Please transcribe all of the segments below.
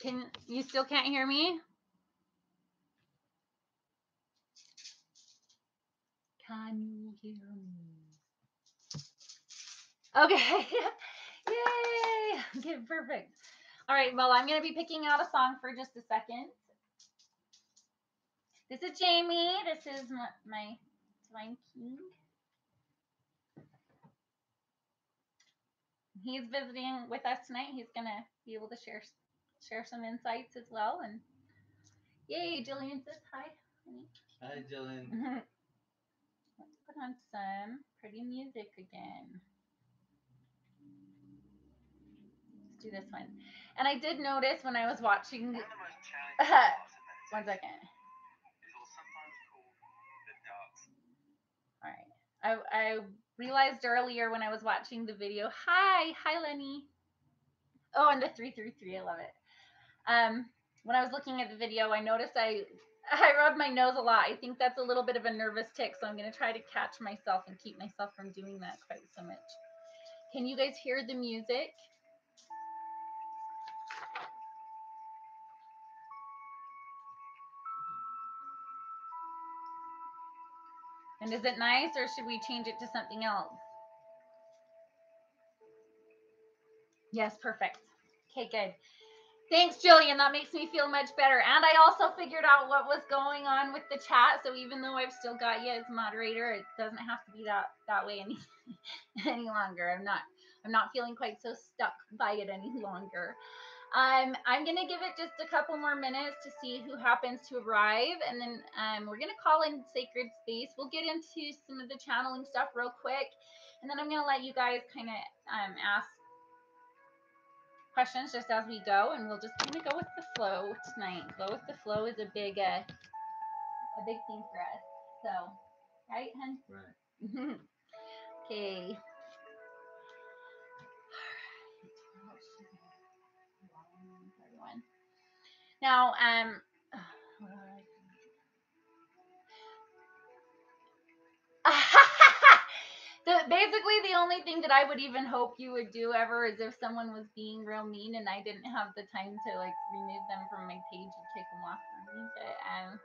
You still can't hear me? Can you hear me? Okay. Yay. Okay, perfect. All right, well, I'm going to be picking out a song for just a second. This is Jamey. This is my Divine King. He's visiting with us tonight. He's going to be able to share some insights as well. And yay, Jillian says hi. Hi, Jillian. Let's put on some pretty music again. Let's do this one. And I did notice when I was watching. One second. All right. I realized earlier when I was watching the video. Hi, Lenny. Oh, and the 333. I love it. When I was looking at the video, I noticed I rub my nose a lot. I think that's a little bit of a nervous tick, so I'm going to try to catch myself and keep myself from doing that quite so much. Can you guys hear the music? And is it nice, or should we change it to something else? Yes, perfect. Okay, good. Thanks, Jillian. That makes me feel much better. And I also figured out what was going on with the chat. So even though I've still got you as moderator, it doesn't have to be that way any longer. I'm not feeling quite so stuck by it any longer. I'm gonna give it just a couple more minutes to see who happens to arrive, and then we're gonna call in sacred space. We'll get into some of the channeling stuff real quick, and then I'm gonna let you guys kind of ask questions just as we go, and we'll just kind of go with the flow tonight. Go with the flow is a big thing for us. So, right, hun? Right. Okay. Everyone. Now, basically the only thing that I would even hope you would do ever is if someone was being real mean and I didn't have the time to like remove them from my page and take them off for me. But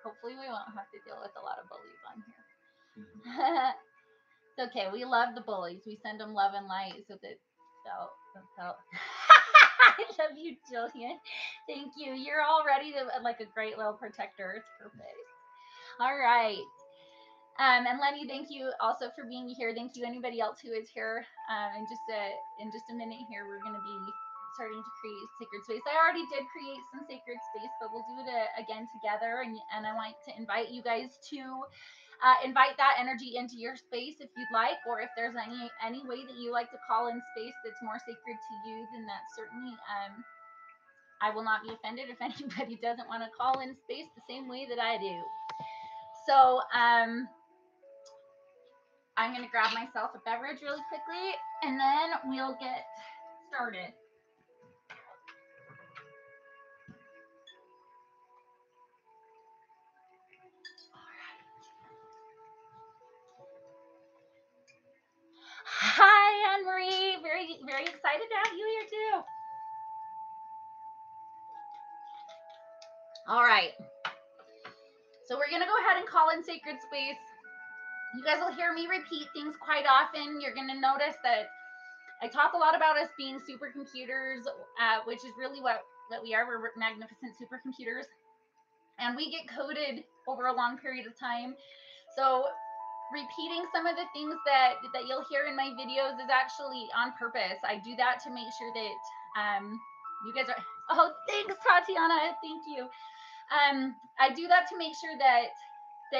hopefully we won't have to deal with a lot of bullies on here. It's okay. We love the bullies. We send them love and light so that they'll help. I love you, Jillian. Thank you. You're already like a great little protector. It's perfect. All right. And Lenny, thank you also for being here. Thank you anybody else who is here. In just a minute here, we're going to be starting to create sacred space. I already did create some sacred space, but we'll do it again together. And I want to invite you guys to invite that energy into your space if you'd like, or if there's any way that you like to call in space that's more sacred to you, then that's certainly I will not be offended if anybody doesn't want to call in space the same way that I do. So I'm going to grab myself a beverage really quickly, and then we'll get started. Hi, Anne-Marie. Very, very excited to have you here, too. All right. So we're going to go ahead and call in sacred space. You guys will hear me repeat things quite often. You're going to notice that I talk a lot about us being supercomputers, which is really what we are. We're magnificent supercomputers. And we get coded over a long period of time. So repeating some of the things that you'll hear in my videos is actually on purpose. I do that to make sure that you guys are, oh, thanks, Tatiana, thank you. I do that to make sure that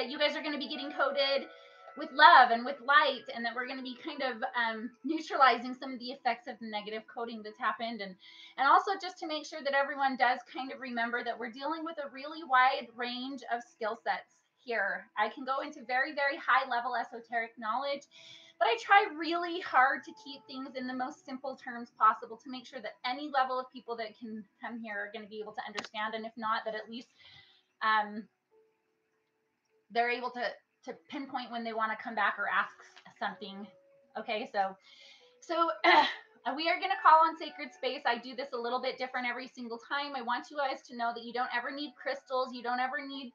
you guys are going to be getting coded with love and with light, and that we're going to be kind of neutralizing some of the effects of the negative coding that's happened, and also just to make sure that everyone does kind of remember that we're dealing with a really wide range of skill sets here. I can go into very, very high level esoteric knowledge, but I try really hard to keep things in the most simple terms possible to make sure that any level of people that can come here are going to be able to understand, and if not, that at least they're able to pinpoint when they want to come back or ask something. Okay, so we are going to call on sacred space. I do this a little bit different every single time. I want you guys to know that you don't ever need crystals. You don't ever need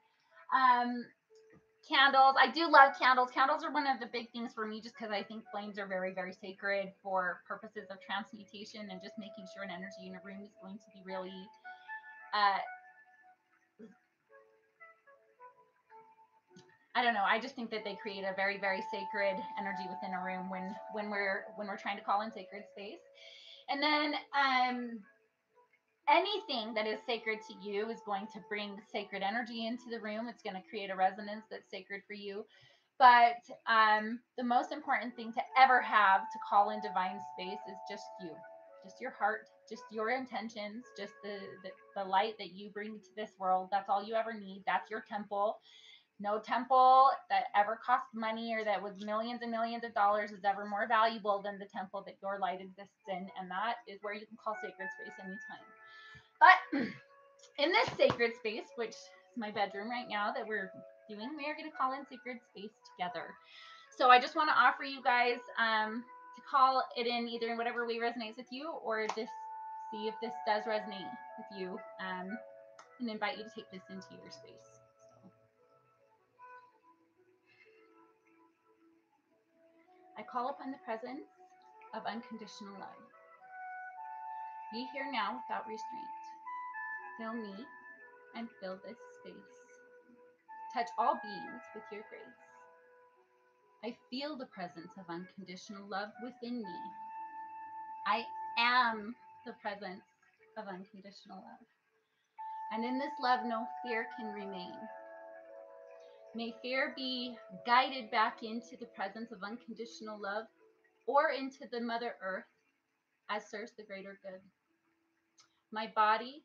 candles. I do love candles. Candles are one of the big things for me just because I think flames are very, very sacred for purposes of transmutation and just making sure an energy in a room is going to be really I don't know. I just think that they create a very, very sacred energy within a room when we're trying to call in sacred space. And then anything that is sacred to you is going to bring sacred energy into the room. It's going to create a resonance that's sacred for you. But the most important thing to ever have to call in divine space is just you, just your heart, just your intentions, just the light that you bring to this world. That's all you ever need. That's your temple. No temple that ever cost money or that was millions and millions of dollars is ever more valuable than the temple that your light exists in. And that is where you can call sacred space anytime. But in this sacred space, which is my bedroom right now that we're doing, we are going to call in sacred space together. So I just want to offer you guys to call it in either in whatever way resonates with you, or just see if this does resonate with you, and invite you to take this into your space. So I call upon the presence of unconditional love. Be here now without restraint. Fill me and fill this space. Touch all beings with your grace. I feel the presence of unconditional love within me. I am the presence of unconditional love. And in this love, no fear can remain. May fear be guided back into the presence of unconditional love or into the Mother Earth as serves the greater good. My body,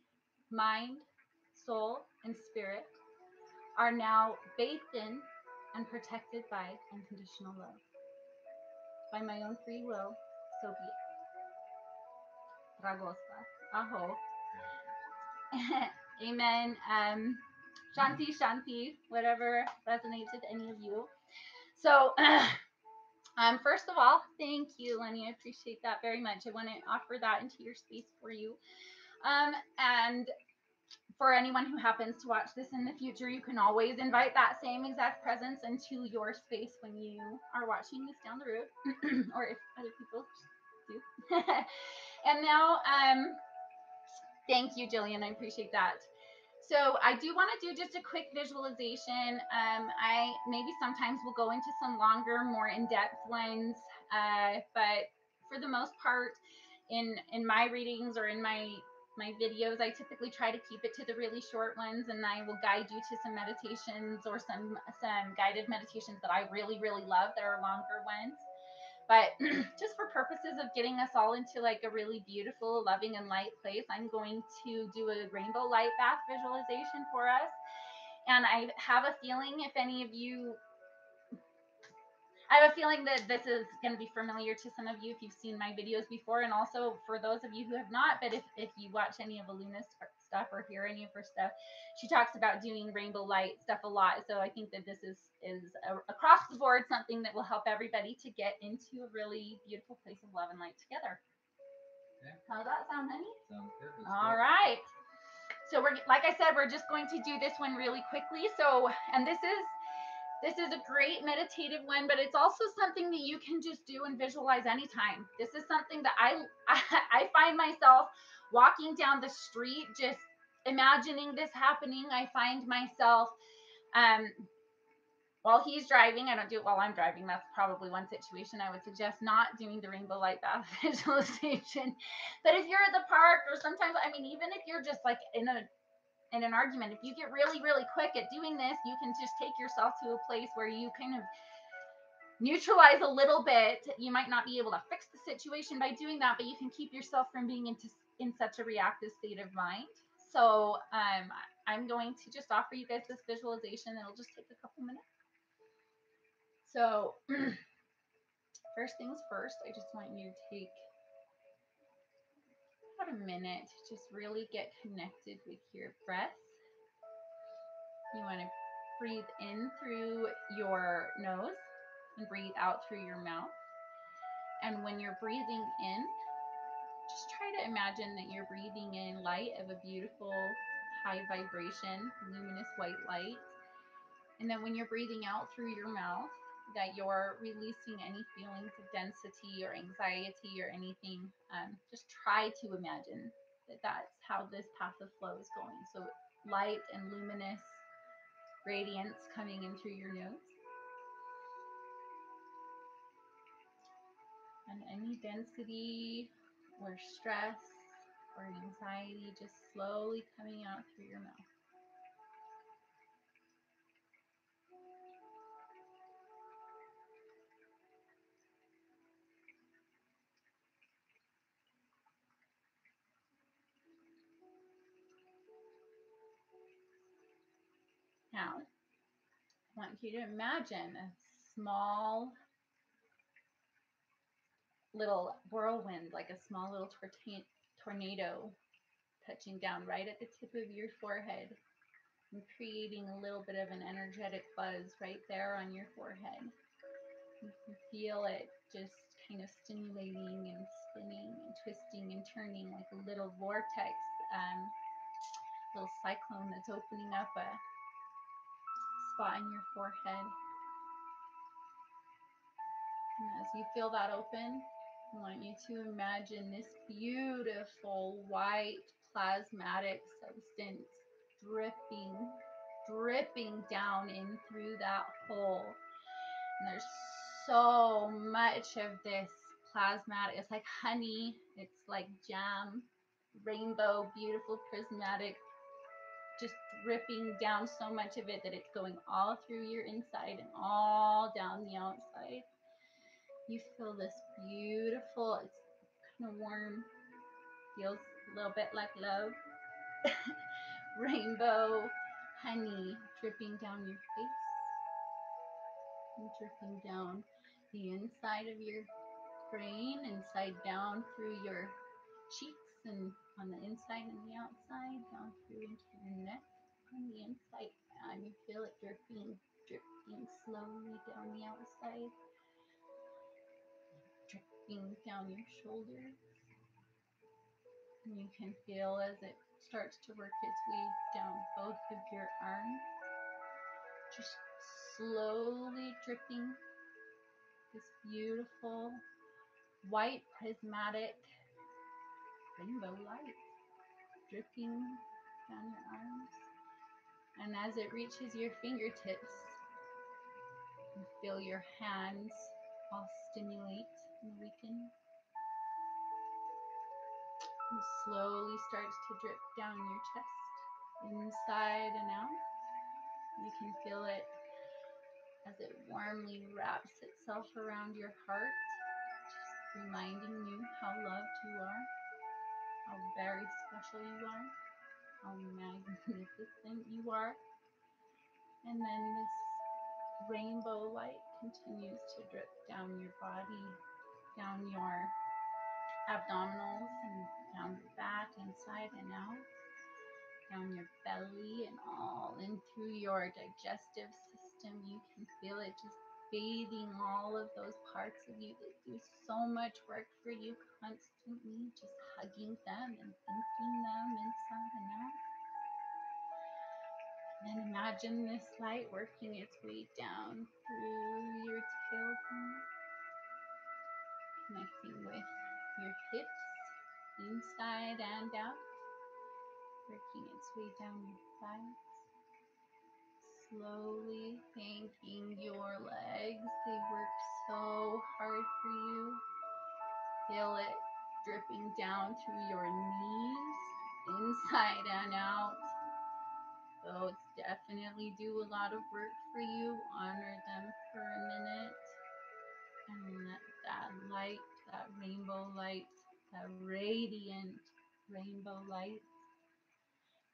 mind, soul, and spirit are now bathed in and protected by unconditional love. By my own free will, so be it. Dragosta. Aho. Amen. Shanti, Shanti, whatever resonates with any of you. So, first of all, thank you, Lenny. I appreciate that very much. I want to offer that into your space for you. And for anyone who happens to watch this in the future, you can always invite that same exact presence into your space when you are watching this down the road, or if other people do. And now, thank you, Jillian. I appreciate that. So I do want to do just a quick visualization. I maybe sometimes will go into some longer, more in-depth ones, but for the most part, in my readings or in my videos, I typically try to keep it to the really short ones, and I will guide you to some meditations or some guided meditations that I really, really love that are longer ones. But just for purposes of getting us all into like a really beautiful, loving, and light place, I'm going to do a rainbow light bath visualization for us. And I have a feeling if any of you, I have a feeling that this is going to be familiar to some of you if you've seen my videos before, and also for those of you who have not. But if you watch any of Aluna's stuff or hear any of her stuff, she talks about doing rainbow light stuff a lot. So I think that this is across the board something that will help everybody to get into a really beautiful place of love and light together. Okay. How's that sound, honey? Sounds good. All right. So we're, like I said, we're just going to do this one really quickly. So, and this is a great meditative one, but it's also something that you can just do and visualize anytime. This is something that I find myself walking down the street just imagining this happening. I find myself while he's driving, I don't do it while I'm driving. That's probably one situation I would suggest not doing the rainbow light bath visualization. But if you're at the park, or sometimes, I mean, even if you're just like in an argument, if you get really, really quick at doing this, you can just take yourself to a place where you kind of neutralize a little bit. You might not be able to fix the situation by doing that, but you can keep yourself from being in such a reactive state of mind. So I'm going to just offer you guys this visualization. It'll just take a couple minutes. So first things first, I just want you to take about a minute to just really get connected with your breath. You want to breathe in through your nose and breathe out through your mouth. And when you're breathing in, to imagine that you're breathing in light of a beautiful, high vibration, luminous white light. And then when you're breathing out through your mouth, that you're releasing any feelings of density or anxiety or anything. Just try to imagine that that's how this path of flow is going. So light and luminous radiance coming in through your nose. And any density or stress or anxiety just slowly coming out through your mouth. Now, I want you to imagine a small little whirlwind, like a small little tornado touching down right at the tip of your forehead and creating a little bit of an energetic buzz right there on your forehead. You can feel it just kind of stimulating and spinning and twisting and turning like a little vortex, little cyclone that's opening up a spot in your forehead. And as you feel that open, I want you to imagine this beautiful white plasmatic substance dripping down in through that hole. And there's so much of this plasmatic. It's like honey. It's like jam, rainbow, beautiful, prismatic, just dripping down so much of it that it's going all through your inside and all down the outside. You feel this beautiful, it's kind of warm, feels a little bit like love. Rainbow honey dripping down your face and dripping down the inside of your brain, inside down through your cheeks and on the inside and the outside, down through into your neck on the inside, and you feel it dripping slowly down the outside, dripping down your shoulders. And you can feel as it starts to work its way down both of your arms, just slowly dripping this beautiful white prismatic rainbow light dripping down your arms. And as it reaches your fingertips, you feel your hands all stimulate and weaken. And slowly starts to drip down your chest, inside and out. You can feel it as it warmly wraps itself around your heart, just reminding you how loved you are, how very special you are, how magnificent you are. And then this rainbow light continues to drip down your body, down your abdominals and down your back, inside and out, down your belly and all in through your digestive system. You can feel it just bathing all of those parts of you that do so much work for you constantly, just hugging them and thanking them inside and out. And imagine this light working its way down through your tailbone, connecting with your hips, inside and out, working its way down your thighs, slowly thanking your legs. They work so hard for you. Feel it dripping down through your knees, inside and out. Those definitely do a lot of work for you. Honor them for a minute and let that light, that rainbow light, that radiant rainbow light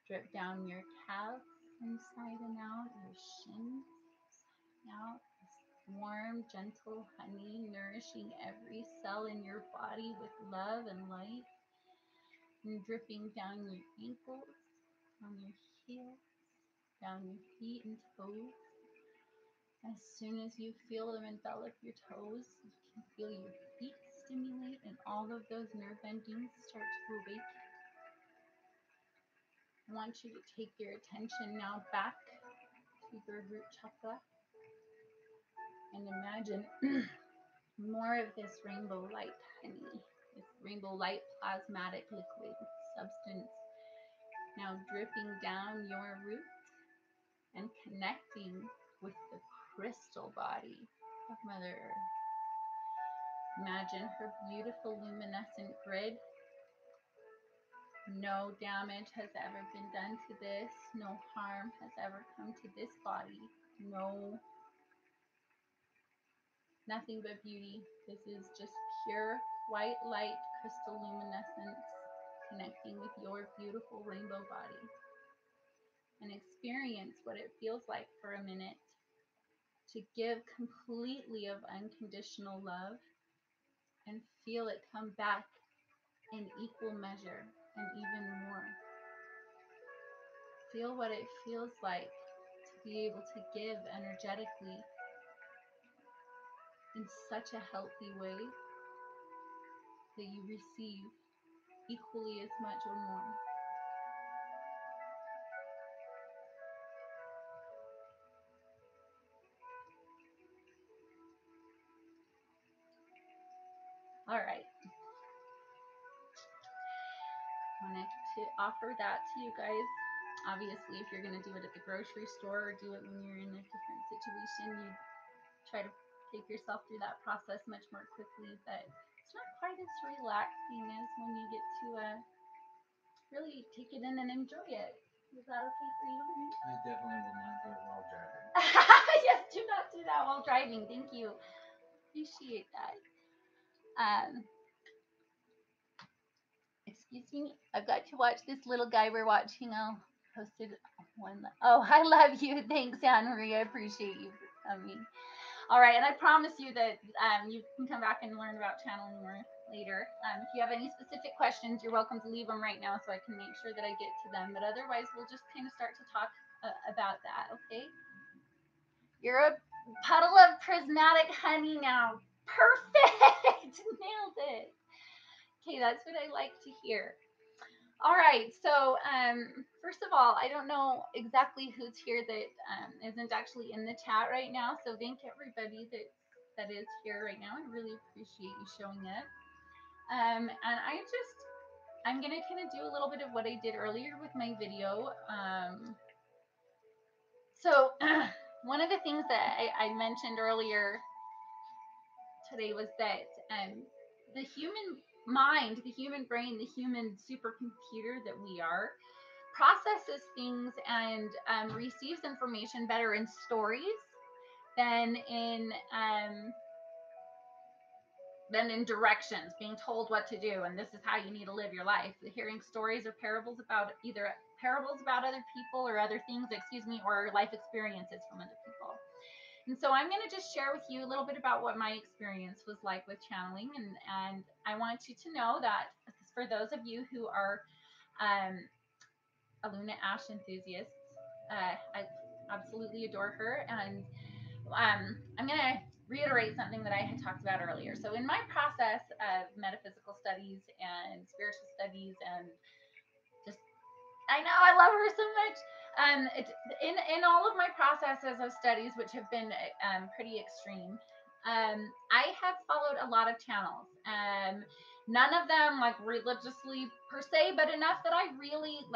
drip down your calves, inside and out, your shins, inside and out. This warm, gentle honey nourishing every cell in your body with love and light, and dripping down your ankles, down your heels, down your feet and toes. As soon as you feel them envelop your toes, you can feel your feet stimulate and all of those nerve endings start to awake. I want you to take your attention now back to your root chakra and imagine more of this rainbow light honey, this rainbow light plasmatic liquid substance now dripping down your root and connecting with the crystal body of Mother Earth. Imagine her beautiful luminescent grid. No damage has ever been done to this. No harm has ever come to this body. Nothing but beauty. This is just pure white light, crystal luminescence connecting with your beautiful rainbow body. And experience what it feels like for a minute to give completely of unconditional love and feel it come back in equal measure and even more. Feel what it feels like to be able to give energetically in such a healthy way that you receive equally as much or more. All right. Wanted to offer that to you guys. Obviously, if you're going to do it at the grocery store or do it when you're in a different situation, you try to take yourself through that process much more quickly, but it's not quite as relaxing as when you get to really take it in and enjoy it. Is that okay for you? I definitely will not do it while driving. Yes, do not do that while driving. Thank you. Appreciate that. Excuse me. I've got to watch this little guy we're watching. I'll post it one. Oh, I love you. Thanks, Anne Marie. I appreciate you for coming. All right, and I promise you that you can come back and learn about channeling more later. If you have any specific questions, you're welcome to leave them right now so I can make sure that I get to them. But otherwise, we'll just kind of start to talk about that, okay? You're a puddle of prismatic honey now. Perfect! Nailed it. Okay, that's what I like to hear. All right, so first of all, I don't know exactly who's here that isn't actually in the chat right now. So thank everybody that is here right now. I really appreciate you showing up. And I'm gonna kind of do a little bit of what I did earlier with my video. So one of the things that I mentioned earlier today was that the human mind, the human brain, the human supercomputer that we are, processes things and receives information better in stories than in directions, being told what to do and this is how you need to live your life. Hearing stories or parables about either other people or other things, or life experiences from other people. And so I'm going to just share with you a little bit about what my experience was like with channeling. And I want you to know that for those of you who are Luna Ash enthusiasts, I absolutely adore her. And I'm going to reiterate something that I had talked about earlier. So in my process of metaphysical studies and spiritual studies and just, I know I love her so much. In all of my processes of studies, which have been pretty extreme, I have followed a lot of channels. None of them like religiously per se, but enough that I've really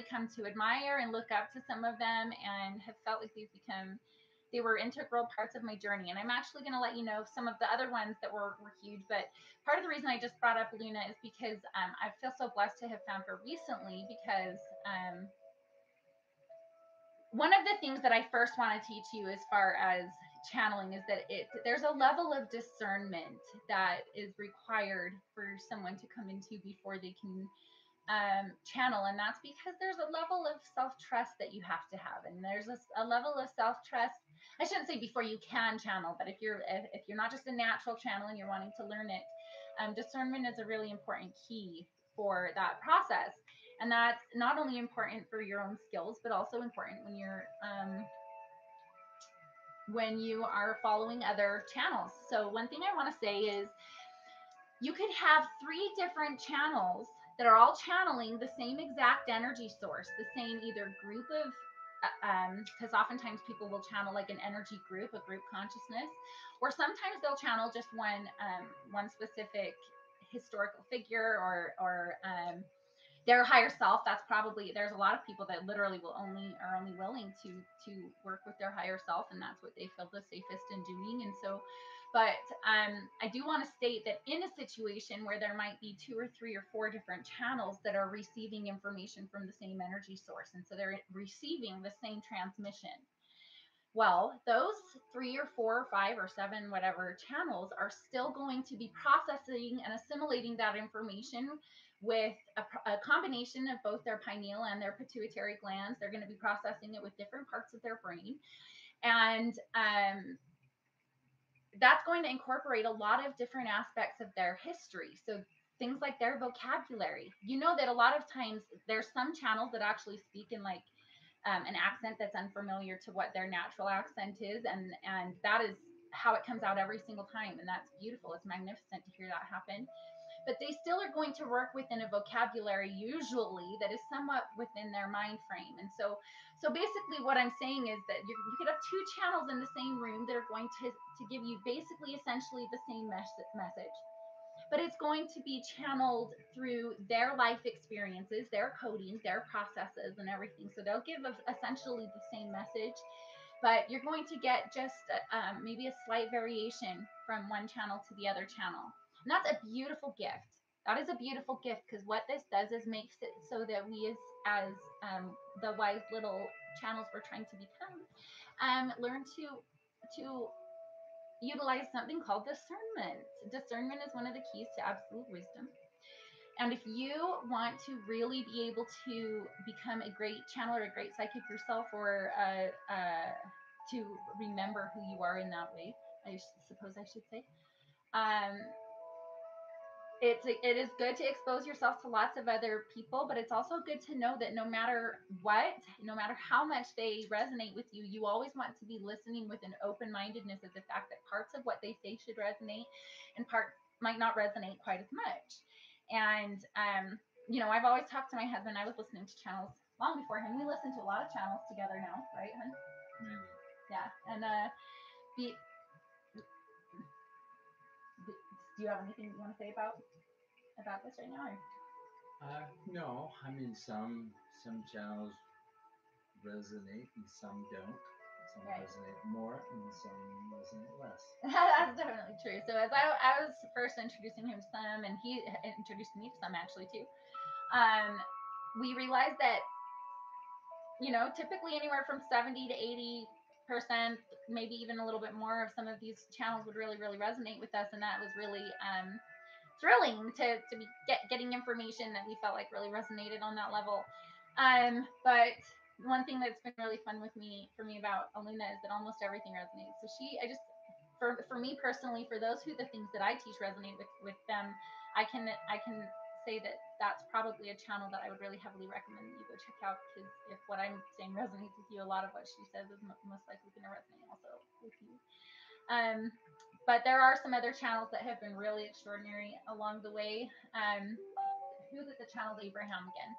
come to admire and look up to some of them and have felt like they were integral parts of my journey. And I'm actually going to let you know some of the other ones that were huge. But part of the reason I just brought up Luna is because I feel so blessed to have found her recently, because one of the things that I first want to teach you as far as channeling is that there's a level of discernment that is required for someone to come into before they can channel. And that's because there's a level of self-trust that you have to have. And there's a level of self-trust, I shouldn't say before you can channel, but if you're not just a natural channel and you're wanting to learn it, discernment is a really important key for that process. And that's not only important for your own skills, but also important when you are following other channels. So one thing I want to say is you could have 3 different channels that are all channeling the same exact energy source, the same either group of, because oftentimes people will channel like an energy group, a group consciousness, or sometimes they'll channel just one specific historical figure or their higher self. That's probably, there's a lot of people that literally are only willing to work with their higher self, and that's what they feel the safest in doing. And so, but I do want to state that in a situation where there might be 2 or 3 or 4 different channels that are receiving information from the same energy source, and so they're receiving the same transmission, well, those 3 or 4 or 5 or 7, whatever channels are still going to be processing and assimilating that information with a combination of both their pineal and their pituitary glands. They're going to be processing it with different parts of their brain. And that's going to incorporate a lot of different aspects of their history. So things like their vocabulary. You know that a lot of times there's some channels that actually speak in like an accent that's unfamiliar to what their natural accent is, and that is how it comes out every single time, and that's beautiful. It's magnificent to hear that happen. But they still are going to work within a vocabulary usually that is somewhat within their mind frame. And so basically what I'm saying is that you could have 2 channels in the same room that are going to give you basically essentially the same message, but it's going to be channeled through their life experiences, their coding, their processes, and everything. So they'll give essentially the same message, but you're going to get just maybe a slight variation from one channel to the other channel. And that's a beautiful gift. That is a beautiful gift, because what this does is makes it so that we as the wise little channels we're trying to become, learn to utilize something called discernment. Discernment is one of the keys to absolute wisdom. And if you want to really be able to become a great channeler, a great psychic yourself, or to remember who you are in that way, I suppose I should say, it is good to expose yourself to lots of other people, but it's also good to know that no matter what, no matter how much they resonate with you, you always want to be listening with an open-mindedness of the fact that parts of what they say should resonate and parts might not resonate quite as much. And I've always talked to my husband. I was listening to channels long before him. We listen to a lot of channels together now, right, hun? Maybe. Yeah. And do you have anything you want to say about this right now? Or? No, I mean some channels resonate and some don't. Some right. resonate more and some resonate less. That's definitely true. So as I was first introducing him to some, and he introduced me to some actually too, we realized that typically anywhere from 70 to 80%, maybe even a little bit more of some of these channels would really, really resonate with us, and that was really thrilling to be getting information that we felt like really resonated on that level. But one thing that's been really fun for me about Aluna is that almost everything resonates. So for me personally, for those who the things that I teach resonate with them, I can say that that's probably a channel that I would really heavily recommend that you go check out, because if what I'm saying resonates with you, a lot of what she says is most likely going to resonate also with you. But there are some other channels that have been really extraordinary along the way. Who's at the channel Abraham again?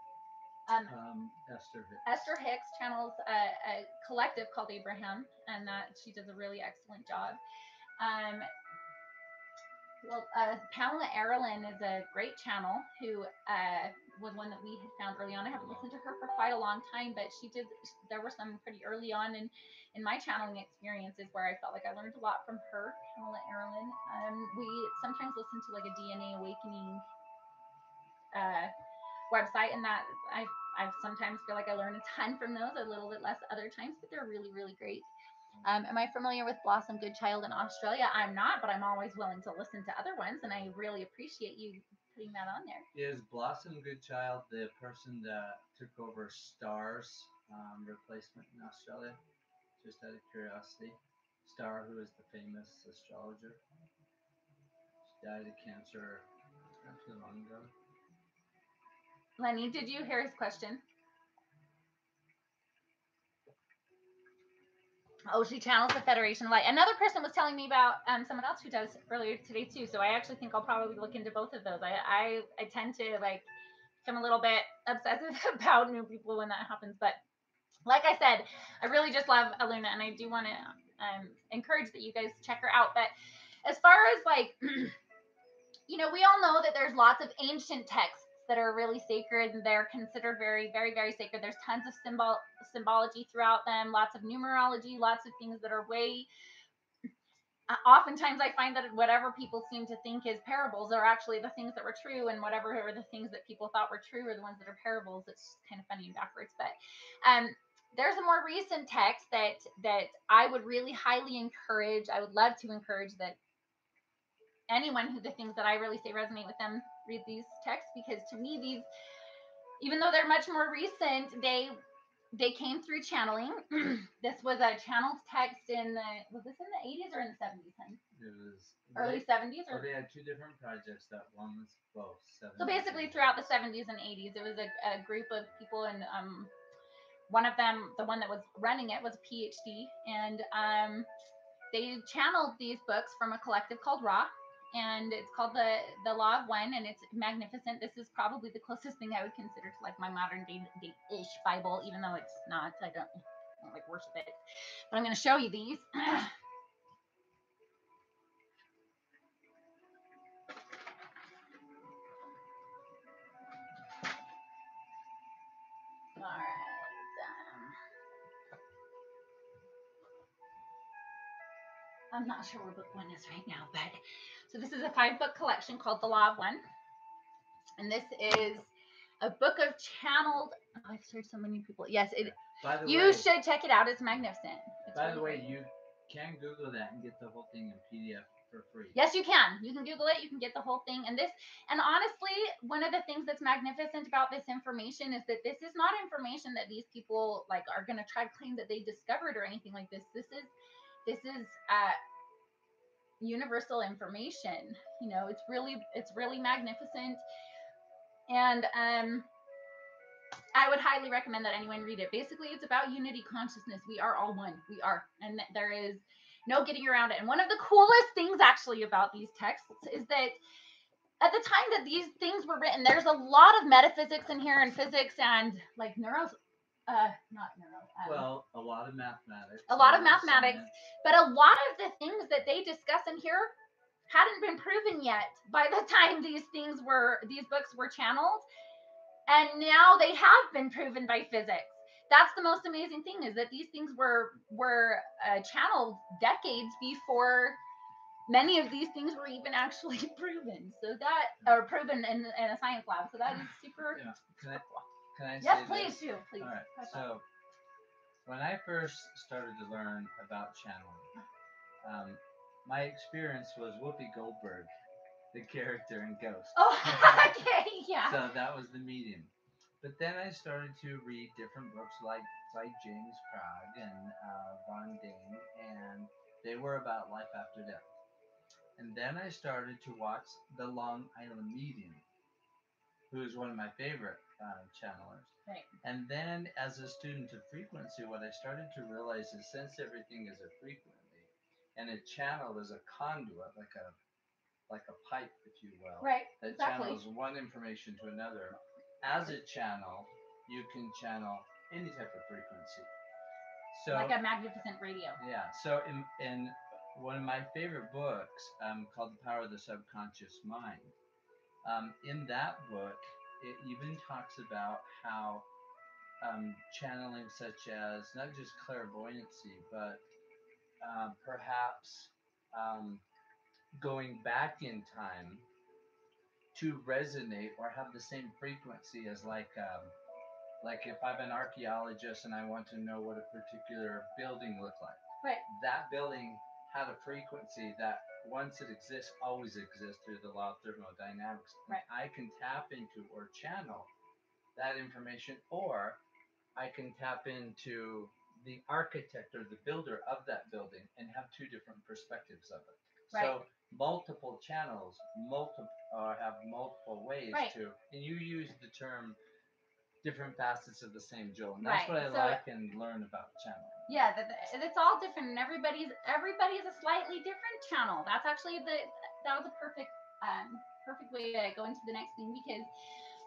Esther Hicks. Esther Hicks channels a collective called Abraham, and that she does a really excellent job. Pamela Aralyn is a great channel who was one that we had found early on. I haven't listened to her for quite a long time, but there were some pretty early on in my channeling experiences where I felt like I learned a lot from her, Pamela Aralyn. We sometimes listen to like a DNA Awakening website, and that I sometimes feel like I learn a ton from those, a little bit less other times, but they're really, really great. Am I familiar with Blossom Goodchild in Australia? I'm not, but I'm always willing to listen to other ones, and I really appreciate you putting that on there. Is Blossom Goodchild the person that took over Star's replacement in Australia? Just out of curiosity. Star, who is the famous astrologer. She died of cancer not too long ago. Lenny, did you hear his question? Oh, she channels the Federation of Light. Another person was telling me about someone else who does earlier today too. So I actually think I'll probably look into both of those. I tend to like become a little bit obsessive about new people when that happens. But like I said, I really just love Aluna, and I do want to encourage that you guys check her out. But as far as like, you know, we all know that there's lots of ancient texts that are really sacred and they're considered very, very, very sacred. There's tons of symbology throughout them, lots of numerology, lots of things that are way. Oftentimes, I find that whatever people seem to think is parables are actually the things that were true, and whatever are the things that people thought were true are the ones that are parables. It's kind of funny and backwards, but there's a more recent text that I would really highly encourage. I would love to encourage that anyone who the things that I really say resonate with them read these texts, because to me these, even though they're much more recent, they came through channeling. This was a channeled text in the, was this in the 80s or in the 70s? It was early 70s, or they had two different projects. That one was both 70s. So basically throughout the 70s and 80s, it was a group of people, and one of them, the one that was running it, was a PhD, and they channeled these books from a collective called Ra, and it's called the Law of One, and it's magnificent. This is probably the closest thing I would consider to like my modern day-ish Bible, even though it's not. I don't like worship it, but I'm going to show you these. All right. I'm not sure where book one is right now, but so this is a 5-book collection called The Law of One, and this is a book of channeled. Oh, I've shared so many people. Yes, it. You should check it out. It's magnificent. By the way, you can Google that and get the whole thing in PDF for free. Yes, you can. You can Google it. You can get the whole thing. And honestly, one of the things that's magnificent about this information is that this is not information that these people like are going to try to claim that they discovered or anything like this. This is universal information. You know, it's really magnificent. And I would highly recommend that anyone read it. Basically, it's about unity consciousness. We are all one. We are. And there is no getting around it. And one of the coolest things actually about these texts is that at the time that these things were written, there's a lot of metaphysics in here, and physics, and like well, a lot of mathematics. A lot of mathematics, science. But a lot of the things that they discuss in here hadn't been proven yet by the time these books were channeled. And now they have been proven by physics. That's the most amazing thing, is that these things were channeled decades before many of these things were even actually proven. So that, or proven in a science lab. So that is super. Yeah. Can I yes, say please this? do. Please. All right. So when I first started to learn about channeling, my experience was Whoopi Goldberg, the character in Ghost. Oh, okay, yeah. So that was the medium. But then I started to read different books like James Prague and Von Dane, and they were about life after death. And then I started to watch The Long Island Medium, who is one of my favorite channelers. Right. And then as a student of frequency, what I started to realize is since everything is a frequency, and a channel is a conduit, like a pipe, if you will. Right. That exactly. channels one information to another. As a channel, you can channel any type of frequency. So like a magnificent radio. Yeah. So in one of my favorite books, called The Power of the Subconscious Mind, in that book, it even talks about how channeling, such as not just clairvoyancy, but perhaps going back in time to resonate or have the same frequency as like if I'm an archaeologist and I want to know what a particular building looked like. Right. That building had a frequency that once it exists, always exists through the law of thermodynamics. Right. I can tap into or channel that information, or I can tap into the architect or the builder of that building and have two different perspectives of it. Right. So multiple channels, have multiple ways right. to, and you use the term different facets of the same jewel, and that's Right. what I So like and learn about channeling. yeah, it's all different, and everybody's a slightly different channel. That's actually that was a perfect way to go into the next thing, because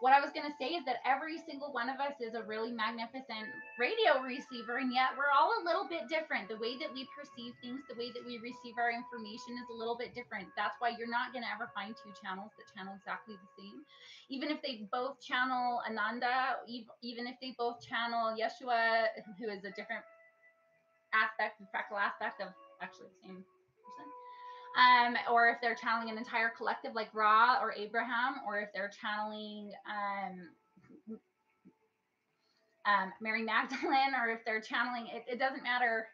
what I was going to say is that every single one of us is a really magnificent radio receiver, and yet we're all a little bit different. The way that we perceive things, the way that we receive our information is a little bit different. That's why you're not going to ever find two channels that channel exactly the same. Even if they both channel Ananda, even if they both channel Yeshua, who is a different aspect, the fractal aspect of actually the same person. Or if they're channeling an entire collective like Ra or Abraham, or if they're channeling Mary Magdalene, or if they're channeling, it doesn't matter.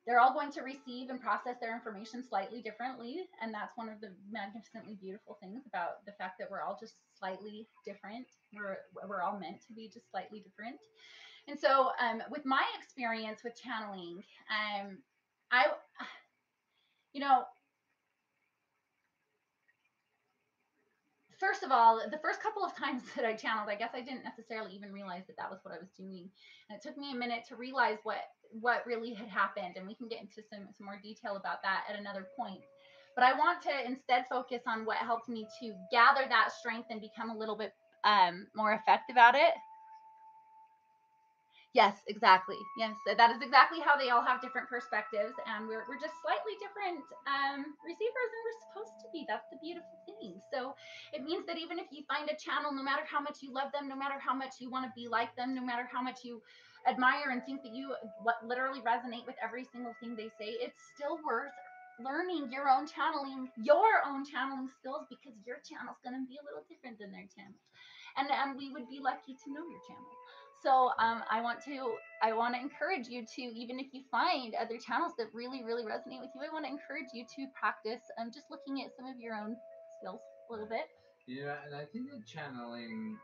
They're all going to receive and process their information slightly differently, and that's one of the magnificently beautiful things about the fact that we're all just slightly different. We're all meant to be just slightly different. And so, with my experience with channeling, I, you know, first of all, the first couple of times that I channeled, I guess I didn't necessarily even realize that that was what I was doing. And it took me a minute to realize what really had happened. And we can get into some more detail about that at another point. But I want to instead focus on what helped me to gather that strength and become a little bit more effective at it. Yes, exactly. Yes, that is exactly how they all have different perspectives, and we're just slightly different receivers, and we're supposed to be. That's the beautiful thing. So it means that even if you find a channel, no matter how much you love them, no matter how much you want to be like them, no matter how much you admire and think that you literally resonate with every single thing they say, it's still worth learning your own channeling skills, because your channel's going to be a little different than their channel, and we would be lucky to know your channel. So I want to encourage you to, even if you find other channels that really resonate with you, I want to encourage you to practice just looking at some of your own skills a little bit. Yeah, and I think that channeling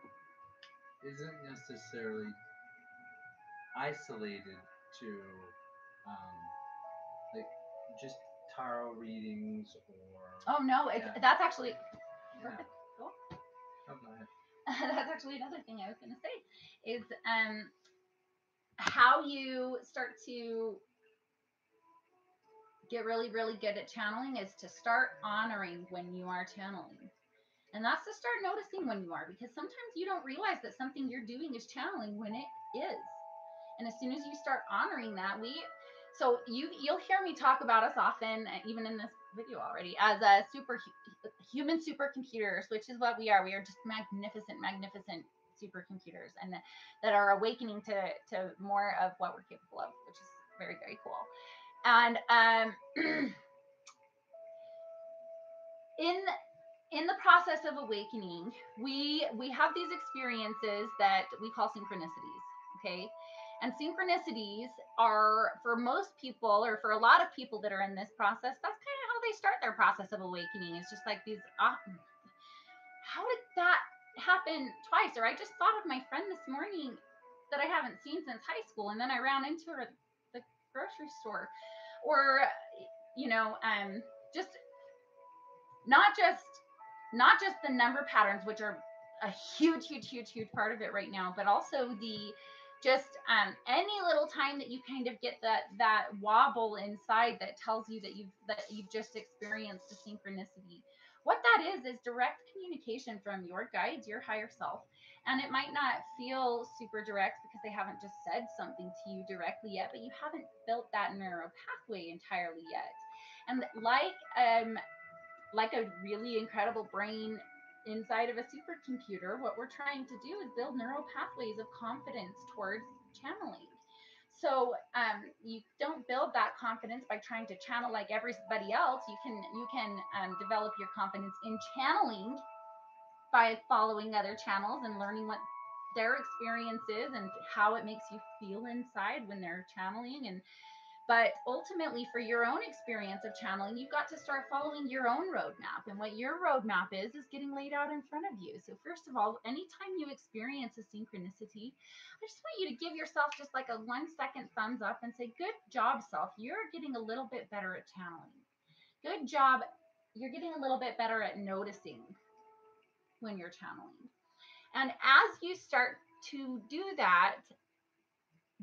isn't necessarily isolated to like just tarot readings or. Oh no, that's actually perfect. Yeah. Cool. Oh, go ahead. That's actually another thing I was going to say is how you start to get really good at channeling is to start honoring when you are channeling. And that's to start noticing when you are, because sometimes you don't realize that something you're doing is channeling when it is. And as soon as you start honoring that, so you'll hear me talk about us often, even in this video already, as a human supercomputers, which is what we are. We are just magnificent supercomputers, and that are awakening to more of what we're capable of, which is very cool. And in the process of awakening, we have these experiences that we call synchronicities. Okay. And synchronicities are, for most people, or for a lot of people that are in this process, that's kind of how they start their process of awakening. It's just like these, how did that happen twice? Or I just thought of my friend this morning that I haven't seen since high school, and then I ran into her at the grocery store. Or, just not just the number patterns, which are a huge part of it right now, but also the just any little time that you kind of get that wobble inside that tells you that you've just experienced a synchronicity. What that is direct communication from your guides, your higher self. And it might not feel super direct because they haven't just said something to you directly yet, but you haven't built that neural pathway entirely yet. And like a really incredible brain inside of a supercomputer, what we're trying to do is build neural pathways of confidence towards channeling. So you don't build that confidence by trying to channel like everybody else. You can develop your confidence in channeling by following other channels and learning what their experience is and how it makes you feel inside when they're channeling. But ultimately, for your own experience of channeling, you've got to start following your own roadmap. And what your roadmap is getting laid out in front of you. So first of all, anytime you experience a synchronicity, I just want you to give yourself just like a 1 second thumbs up and say, good job, self. You're getting a little bit better at channeling. Good job. You're getting a little bit better at noticing when you're channeling. And as you start to do that,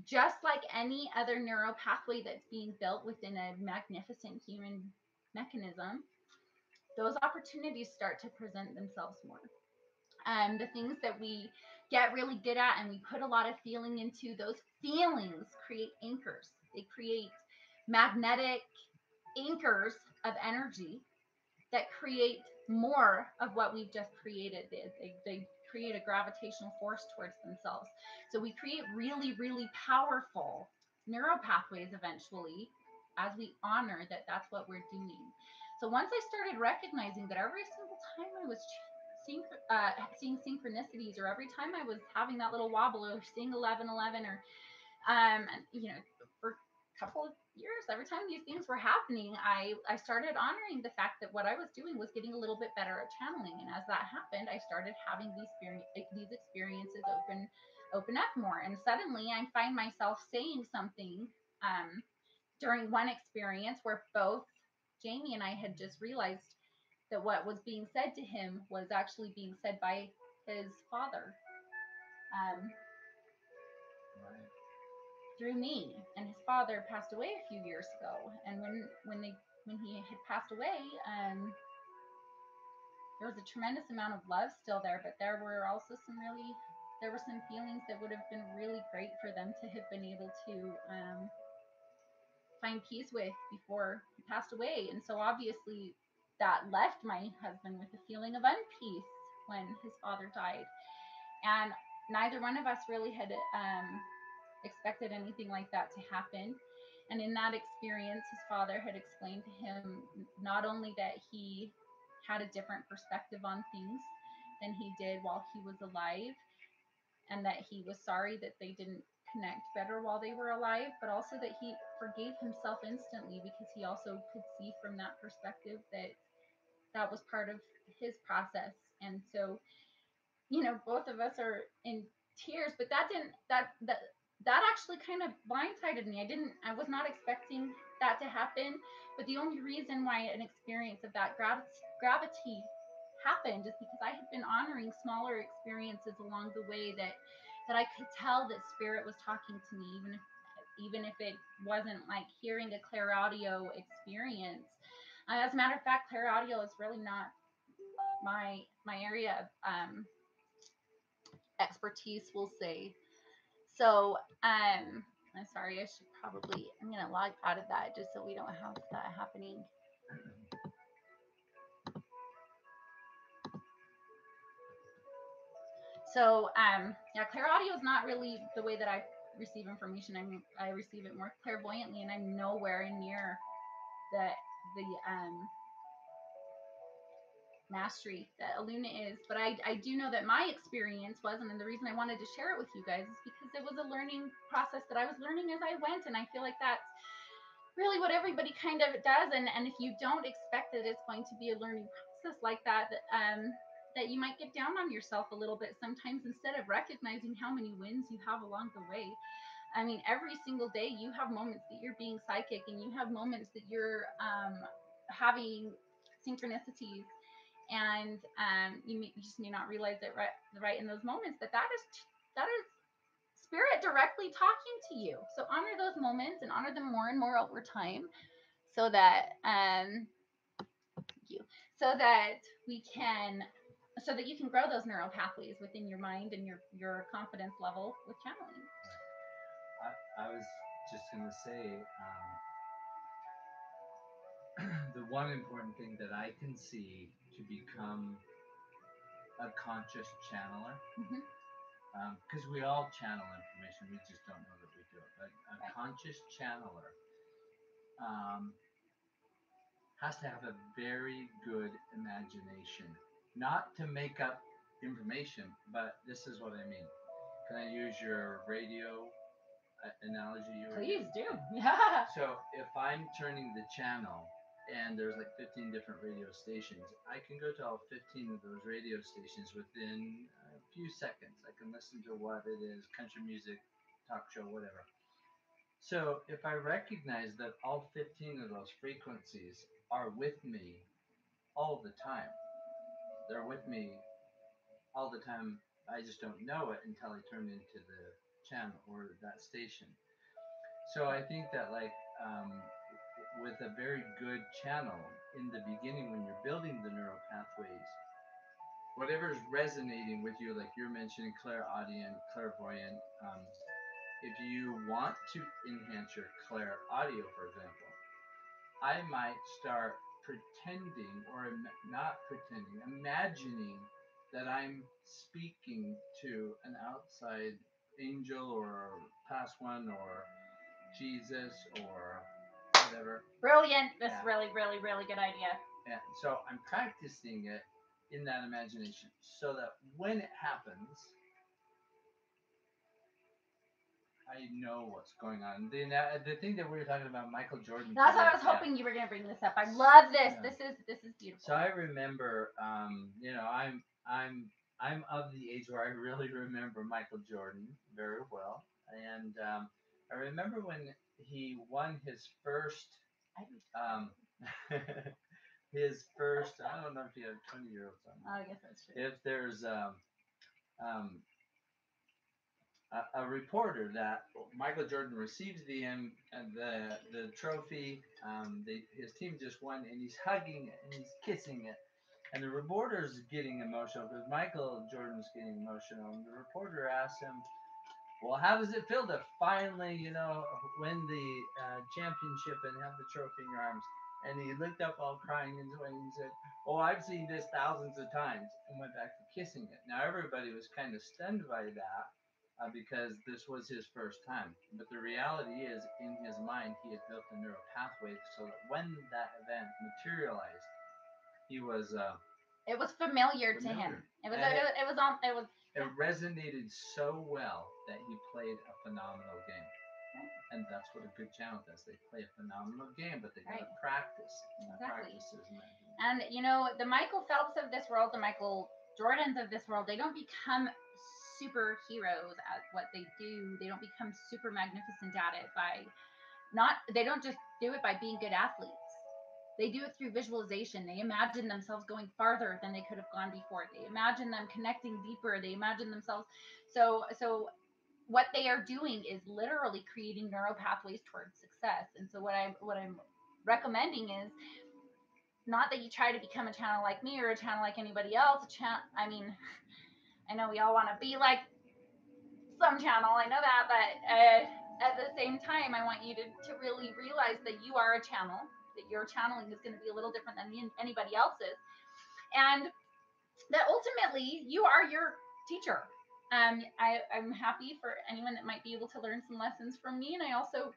just like any other neural pathway that's being built within a magnificent human mechanism, those opportunities start to present themselves more. The things that we get really good at and we put a lot of feeling into, those feelings create anchors. They create magnetic anchors of energy that create more of what we've just created. They create a gravitational force towards themselves. So we create really, really powerful neural pathways eventually as we honor that that's what we're doing. So once I started recognizing that every single time I was seeing synchronicities, or every time I was having that little wobble or seeing 1111, or for a couple of years, every time these things were happening, I started honoring the fact that what I was doing was getting a little bit better at channeling. And as that happened, I started having these experiences open up more. And suddenly I find myself saying something during one experience where both Jamey and I had just realized that what was being said to him was actually being said by his father. Right. Through me. And his father passed away a few years ago. And when he had passed away, there was a tremendous amount of love still there, but there were also some feelings that would have been really great for them to have been able to find peace with before he passed away. And so obviously that left my husband with a feeling of unpeace when his father died. And neither one of us really had expected anything like that to happen. And in that experience, his father had explained to him not only that he had a different perspective on things than he did while he was alive, and that he was sorry that they didn't connect better while they were alive, but also that he forgave himself instantly, because he also could see from that perspective that that was part of his process. And so, both of us are in tears, but that actually kind of blindsided me. I was not expecting that to happen, but the only reason why an experience of that gravity happened is because I had been honoring smaller experiences along the way that I could tell that spirit was talking to me, even if it wasn't like hearing a clear audio experience. As a matter of fact, clear audio is really not my area of expertise, we'll say. So, I'm sorry, I'm gonna log out of that just so we don't have that happening. So, yeah, clear audio is not really the way that I receive information. I receive it more clairvoyantly, and I'm nowhere near the mastery that Aluna is. But I do know that my experience wasn't, and the reason I wanted to share it with you guys is because it was a learning process that I was learning as I went, and I feel like that's really what everybody kind of does. And if you don't expect that it's going to be a learning process like that, that you might get down on yourself a little bit sometimes, instead of recognizing how many wins you have along the way. I mean, every single day you have moments that you're being psychic, and you have moments that you're having synchronicities, and you just may not realize it right in those moments that is spirit directly talking to you. So honor those moments and honor them more and more over time, so that so that you can grow those neural pathways within your mind and your confidence level with channeling. I was just gonna say, the one important thing that I can see to become a conscious channeler, because we all channel information, we just don't know that we do it. But a conscious channeler has to have a very good imagination, not to make up information, but this is what I mean. Can I use your radio analogy? Please do. Yeah. So if I'm turning the channel and there's like 15 different radio stations, I can go to all 15 of those radio stations within a few seconds. I can listen to what it is, country music, talk show, whatever. So if I recognize that all 15 of those frequencies are with me all the time, they're with me all the time I just don't know it until I turn into the channel or that station. So I think that like with a very good channel in the beginning when you're building the neural pathways, whatever's resonating with you, like you're mentioning clairaudient, clairvoyant, if you want to enhance your clair audio, for example, I might start pretending or not pretending, imagining that I'm speaking to an outside angel or past one or Jesus or whatever. Brilliant. That's Yeah. really, really, really good idea. And so I'm practicing it in that imagination so that when it happens, I know what's going on. The thing that we were talking about, Michael Jordan. That's today, why I was hoping you were going to bring this up. I love this. Yeah. This is beautiful. So I remember, I'm of the age where I really remember Michael Jordan very well, and I remember when he won his first, his first. I don't know if you have 20-year-olds on. Oh, I guess that's true. If there's a reporter that Michael Jordan receives the trophy. His team just won, and he's hugging it and he's kissing it, and the reporter's getting emotional because Michael Jordan's getting emotional. And the reporter asks him, "Well, how does it feel to finally, win the championship and have the trophy in your arms?" And he looked up all crying and said, "Oh, I've seen this thousands of times," and went back to kissing it. Now everybody was kind of stunned by that because this was his first time. But the reality is, in his mind, he had built a neural pathway so that when that event materialized, he was. It was familiar to him. It resonated so well that he played a phenomenal game. Right. And that's what a good channel does. They play a phenomenal game, but they gotta practice. Exactly. And the Michael Phelps of this world, the Michael Jordans of this world, they don't become superheroes at what they do. They don't become super magnificent at it they don't just do it by being good athletes. They do it through visualization. They imagine themselves going farther than they could have gone before. They imagine them connecting deeper. They imagine themselves. So what they are doing is literally creating neural pathways towards success. And so what I'm recommending is not that you try to become a channel like me or a channel like anybody else. I know we all want to be like some channel. I know that, but at the same time, I want you to really realize that you are a channel. That your channeling is going to be a little different than anybody else's, and that ultimately you are your teacher. I'm happy for anyone that might be able to learn some lessons from me, and I also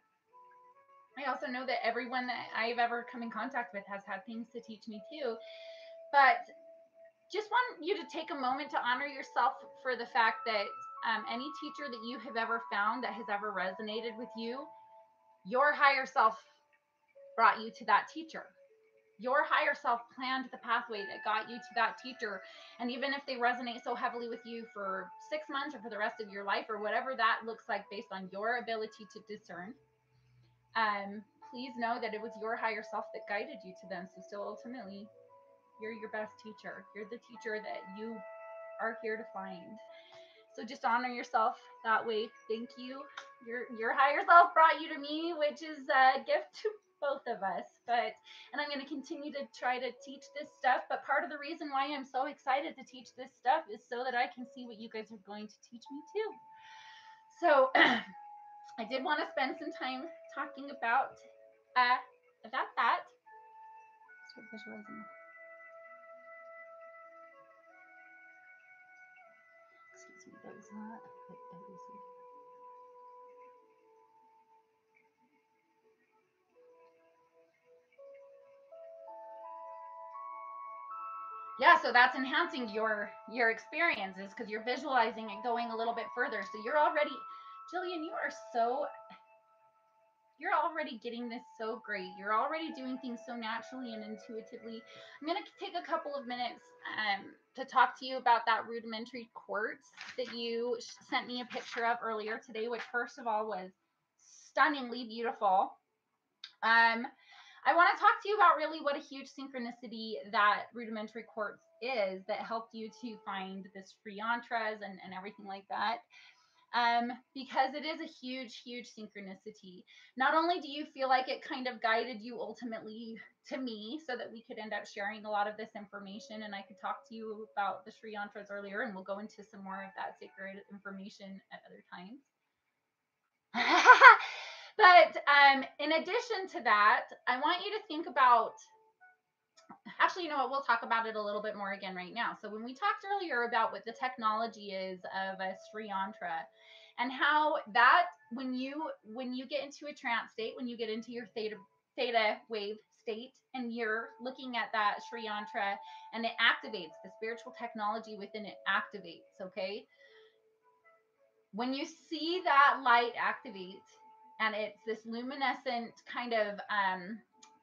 know that everyone that I've ever come in contact with has had things to teach me too. But just want you to take a moment to honor yourself for the fact that any teacher that you have ever found that has ever resonated with you, your higher self brought you to that teacher. Your higher self planned the pathway that got you to that teacher. And even if they resonate so heavily with you for 6 months or for the rest of your life or whatever that looks like based on your ability to discern, please know that it was your higher self that guided you to them. So still ultimately, you're your best teacher. You're the teacher that you are here to find. So just honor yourself that way. Thank you. Your higher self brought you to me, which is a gift to both of us. And I'm going to continue to try to teach this stuff. But part of the reason why I'm so excited to teach this stuff is so that I can see what you guys are going to teach me too. So I did want to spend some time talking about that. Start visualizing. Excuse me, that was not. Yeah, so that's enhancing your experiences because you're visualizing it going a little bit further. So you're already, Jillian, you're already getting this so great. You're already doing things so naturally and intuitively. I'm going to take a couple of minutes to talk to you about that rudimentary quartz that you sent me a picture of earlier today, which first of all was stunningly beautiful. I want to talk to you about really what a huge synchronicity that rudimentary quartz is that helped you to find this free yantras and everything like that. Because it is a huge, huge synchronicity. Not only do you feel like it kind of guided you ultimately to me so that we could end up sharing a lot of this information and I could talk to you about the Sri Yantras earlier, and we'll go into some more of that sacred information at other times. But in addition to that, I want you to think about, actually, you know what, we'll talk about it a little bit more again right now. So when we talked earlier about what the technology is of a Sri Yantra and how that when you get into a trance state, when you get into your theta wave state and you're looking at that Sri Yantra and it activates, the spiritual technology within it activates, okay? When you see that light activate and it's this luminescent kind of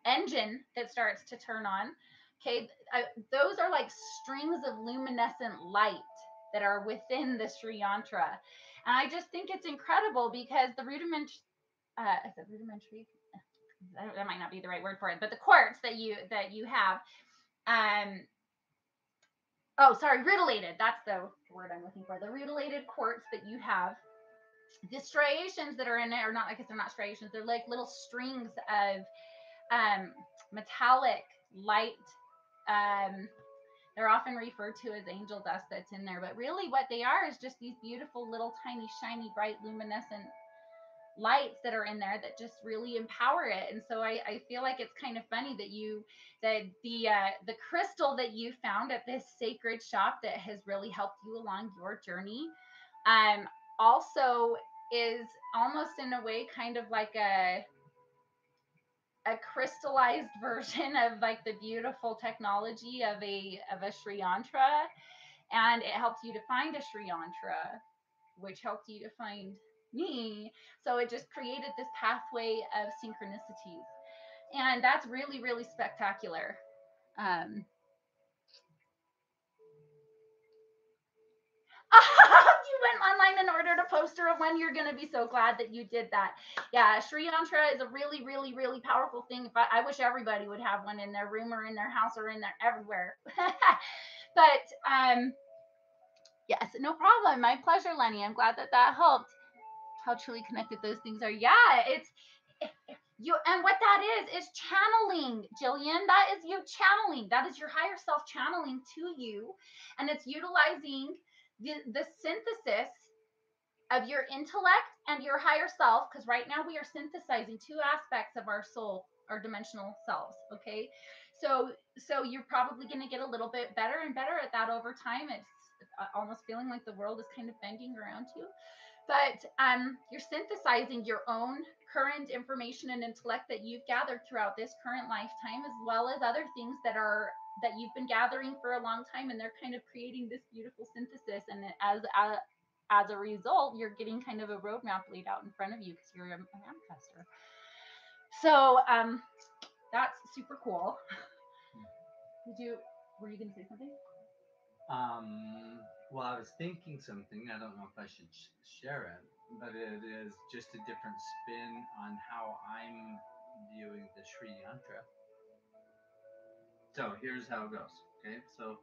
engine that starts to turn on, okay, those are like strings of luminescent light that are within the Sri Yantra. And I just think it's incredible because the rudimentary, is it rudimentary? That might not be the right word for it, but the quartz that you have, rutilated, that's the word I'm looking for. The rutilated quartz that you have, the striations that are in it are not, I guess they're not striations, they're like little strings of metallic light. They're often referred to as angel dust that's in there, but really what they are is just these beautiful little tiny shiny bright luminescent lights that are in there that just really empower it. And so I feel like it's kind of funny that the crystal that you found at this sacred shop that has really helped you along your journey also is almost in a way kind of like a crystallized version of like the beautiful technology of a Sri Yantra, and it helped you to find a Sri Yantra, which helped you to find me. So it just created this pathway of synchronicities, and that's really, really spectacular. You went online and ordered a poster of one. You're going to be so glad that you did that. Yeah, Sri Yantra is a really, really, really powerful thing. I wish everybody would have one in their room or in their house or in their everywhere. But yes, no problem. My pleasure, Lenny. I'm glad that helped. How truly connected those things are. Yeah, it's you, and what that is channeling, Jillian. That is you channeling. That is your higher self channeling to you, and it's utilizing the synthesis of your intellect and your higher self, because right now we are synthesizing two aspects of our soul, our dimensional selves. Okay, so you're probably going to get a little bit better and better at that over time. It's almost feeling like the world is kind of bending around you, but you're synthesizing your own current information and intellect that you've gathered throughout this current lifetime, as well as other things that you've been gathering for a long time, and they're kind of creating this beautiful synthesis. And as a result, you're getting kind of a roadmap laid out in front of you because you're a manifester. So that's super cool. Were you going to say something? Well, I was thinking something. I don't know if I should share it, but it is just a different spin on how I'm viewing the Sri Yantra. So here's how it goes. Okay, so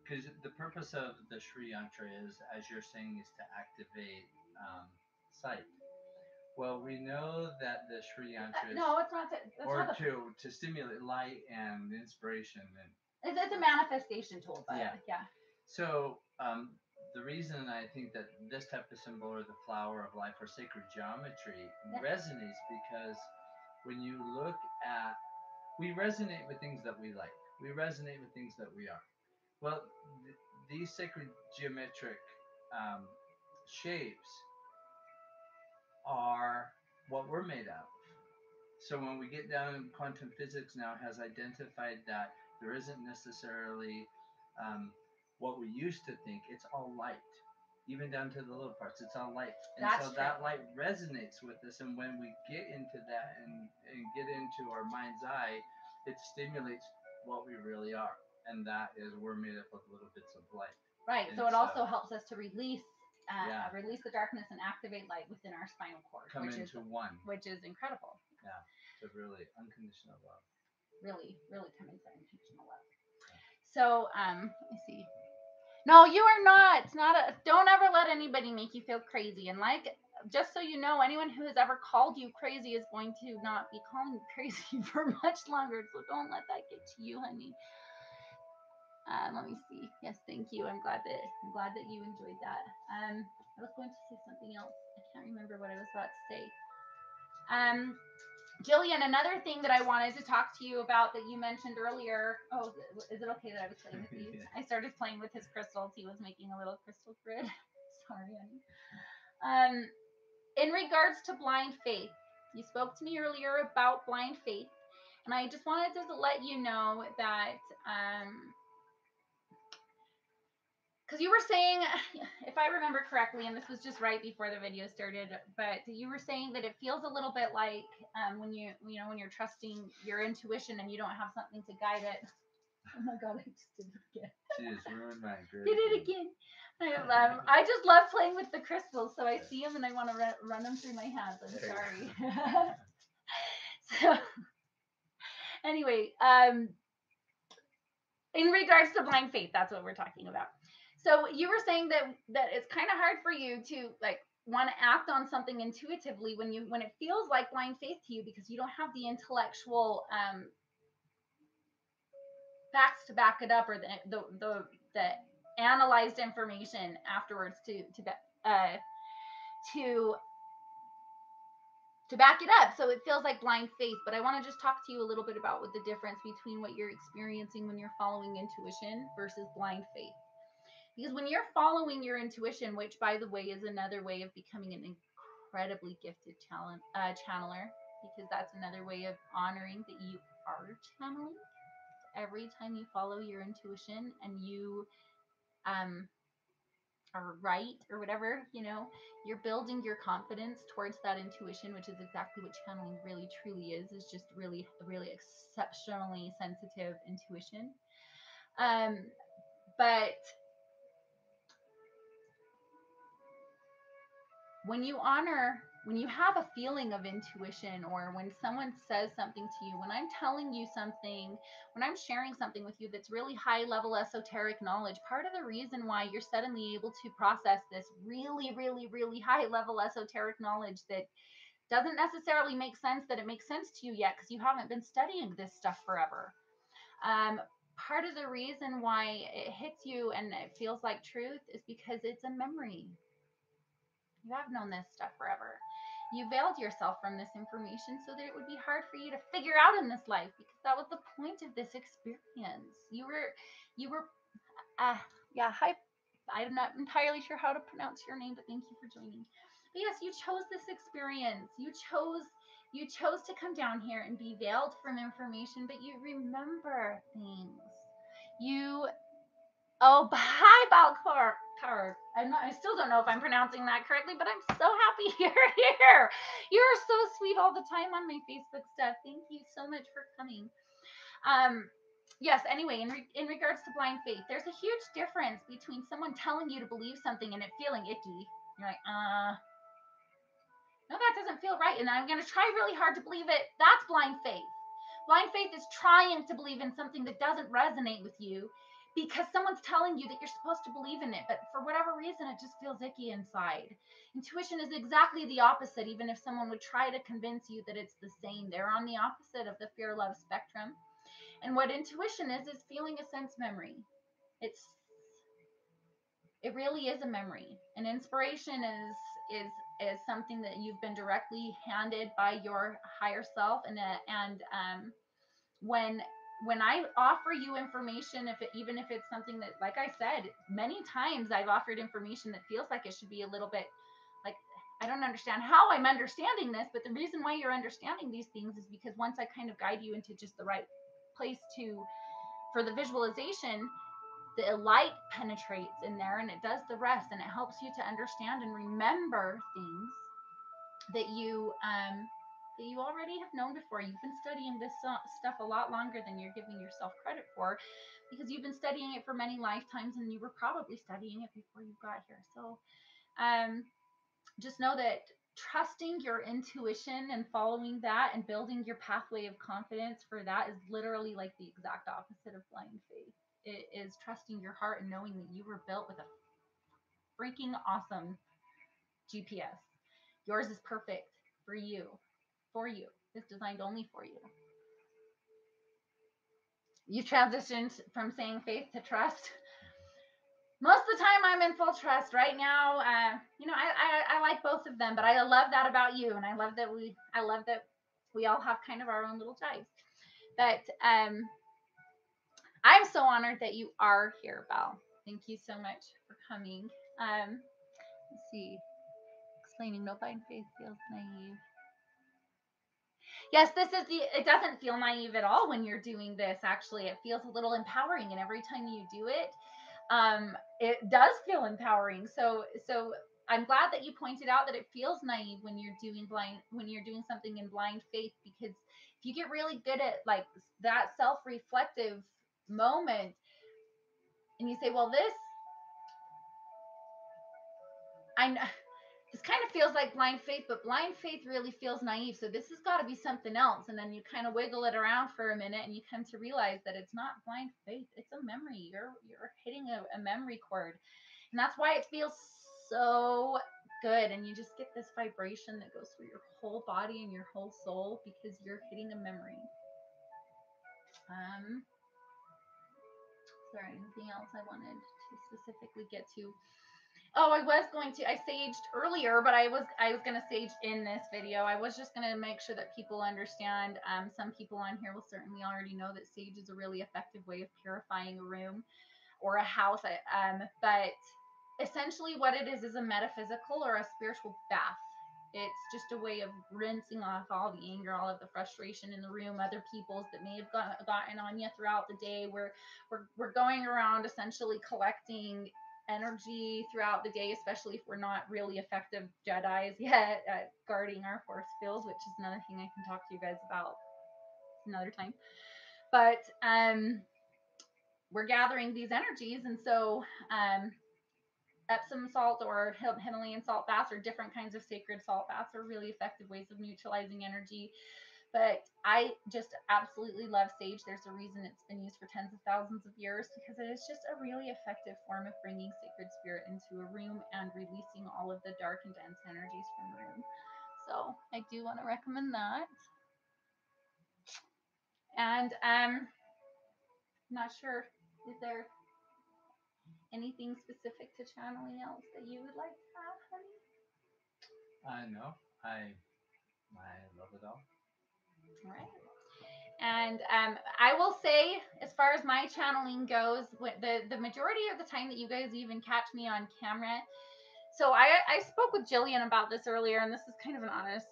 because the purpose of the Sri Yantra is, as you're saying, is to activate sight. Well, we know that the Sri Yantra is no, it's not to stimulate light and inspiration, and it's a manifestation tool. But yeah. So the reason I think that this type of symbol, or the flower of life, or sacred geometry resonates, because when you look at, we resonate with things that we like. We resonate with things that we are. Well, these sacred geometric shapes are what we're made out of. So when we get down, quantum physics now has identified that there isn't necessarily what we used to think. It's all light, even down to the little parts. It's all light, and that's so true. That light resonates with us. And when we get into that and get into our mind's eye, it stimulates what we really are, and that is we're made up of little bits of light. Right. And so it also helps us to release the darkness and activate light within our spinal cord, which is one, which is incredible. Yeah. to really unconditional love. Really, really come into unconditional love. So, let me see. No, you are not. It's not a. Don't ever let anybody make you feel crazy. And like, just so you know, anyone who has ever called you crazy is going to not be calling you crazy for much longer. So don't let that get to you, honey. Let me see. Yes, thank you. I'm glad that you enjoyed that. I was going to say something else. I can't remember what I was about to say. Jillian, another thing that I wanted to talk to you about that you mentioned earlier. Oh, is it okay that I was playing with these? Yeah. I started playing with his crystals. He was making a little crystal grid. Sorry, honey. In regards to blind faith, you spoke to me earlier about blind faith, and I just wanted to let you know that because you were saying, if I remember correctly, and this was just right before the video started, but you were saying that it feels a little bit like when when you're trusting your intuition and you don't have something to guide it. Oh my God, I just did it again. She just ruined my grid. Did it again. I just love playing with the crystals, so I see them and I want to run them through my hands. I'm sorry. So, anyway, in regards to blind faith, that's what we're talking about. So you were saying that it's kind of hard for you to like want to act on something intuitively when it feels like blind faith to you because you don't have the intellectual facts to back it up or the analyzed information afterwards to back it up. So it feels like blind faith. But I want to just talk to you a little bit about what the difference between what you're experiencing when you're following intuition versus blind faith. Because when you're following your intuition, which by the way is another way of becoming an incredibly gifted channeler, because that's another way of honoring that you are channeling. Every time you follow your intuition and you are right or whatever, you're building your confidence towards that intuition, which is exactly what channeling really truly is just really, really exceptionally sensitive intuition. But when you have a feeling of intuition, or when someone says something to you, when I'm telling you something, when I'm sharing something with you that's really high level esoteric knowledge, part of the reason why you're suddenly able to process this really, really, really high level esoteric knowledge that doesn't necessarily make sense that it makes sense to you yet because you haven't been studying this stuff forever. Part of the reason why it hits you and it feels like truth is because it's a memory. You have known this stuff forever. You veiled yourself from this information so that it would be hard for you to figure out in this life, because that was the point of this experience. You were, yeah, hi. I'm not entirely sure how to pronounce your name, but thank you for joining. But yes, you chose this experience. You chose to come down here and be veiled from information, but you remember things. Oh, hi, Balkar. I still don't know if I'm pronouncing that correctly, but I'm so happy you're here. You're so sweet all the time on my Facebook stuff. Thank you so much for coming. Yes, anyway, in regards to blind faith, there's a huge difference between someone telling you to believe something and it feeling icky. You're like, no, that doesn't feel right, and I'm going to try really hard to believe it. That's blind faith. Blind faith is trying to believe in something that doesn't resonate with you because someone's telling you that you're supposed to believe in it, but for whatever reason, it just feels icky inside. Intuition is exactly the opposite, even if someone would try to convince you that it's the same. They're on the opposite of the fear-love spectrum. And what intuition is feeling a sense memory. It really is a memory. And inspiration is something that you've been directly handed by your higher self, and when I offer you information, even if it's something that, like I said, many times I've offered information that feels like it should be a little bit like, I don't understand how I'm understanding this, but the reason why you're understanding these things is because once I kind of guide you into just the right place for the visualization, the light penetrates in there and it does the rest, and it helps you to understand and remember things that you already have known before. You've been studying this stuff a lot longer than you're giving yourself credit for, because you've been studying it for many lifetimes, and you were probably studying it before you got here. So just know that trusting your intuition and following that and building your pathway of confidence for that is literally like the exact opposite of blind faith. It is trusting your heart and knowing that you were built with a freaking awesome GPS. Yours is perfect for you. For you. It's designed only for you. You transitioned from saying faith to trust. Most of the time I'm in full trust. Right now, I like both of them, but I love that about you, and I love that we all have kind of our own little jives. But I'm so honored that you are here, Belle. Thank you so much for coming. Let's see. Explaining no blind faith feels naive. Yes, it doesn't feel naive at all when you're doing this. Actually, it feels a little empowering, and every time you do it, it does feel empowering. So I'm glad that you pointed out that it feels naive when you're doing something in blind faith, because if you get really good at like that self-reflective moment and you say, well, this kind of feels like blind faith, but blind faith really feels naive. So this has got to be something else. And then you kind of wiggle it around for a minute and you come to realize that it's not blind faith. It's a memory. You're hitting a memory chord. And that's why it feels so good. And you just get this vibration that goes through your whole body and your whole soul because you're hitting a memory. Sorry, anything else I wanted to specifically get to? Oh, I saged earlier, but I was gonna sage in this video. I was just gonna make sure that people understand. Some people on here will certainly already know that sage is a really effective way of purifying a room or a house. But essentially what it is a metaphysical or a spiritual bath. It's just a way of rinsing off all the anger, all of the frustration in the room, other people's that may have gotten on you throughout the day. We're going around essentially collecting energy throughout the day, especially if we're not really effective Jedis yet at guarding our force fields, which is another thing I can talk to you guys about another time. But we're gathering these energies, and so Epsom salt or Himalayan salt baths or different kinds of sacred salt baths are really effective ways of neutralizing energy. But I just absolutely love sage. There's a reason it's been used for tens of thousands of years, because it is just a really effective form of bringing sacred spirit into a room and releasing all of the dark and dense energies from the room. So I do want to recommend that. And I'm not sure, is there anything specific to channeling else that you would like to add, honey? No, I love it all. All right. And I will say, as far as my channeling goes, the majority of the time that you guys even catch me on camera. So I spoke with Jillian about this earlier, and this is kind of an honest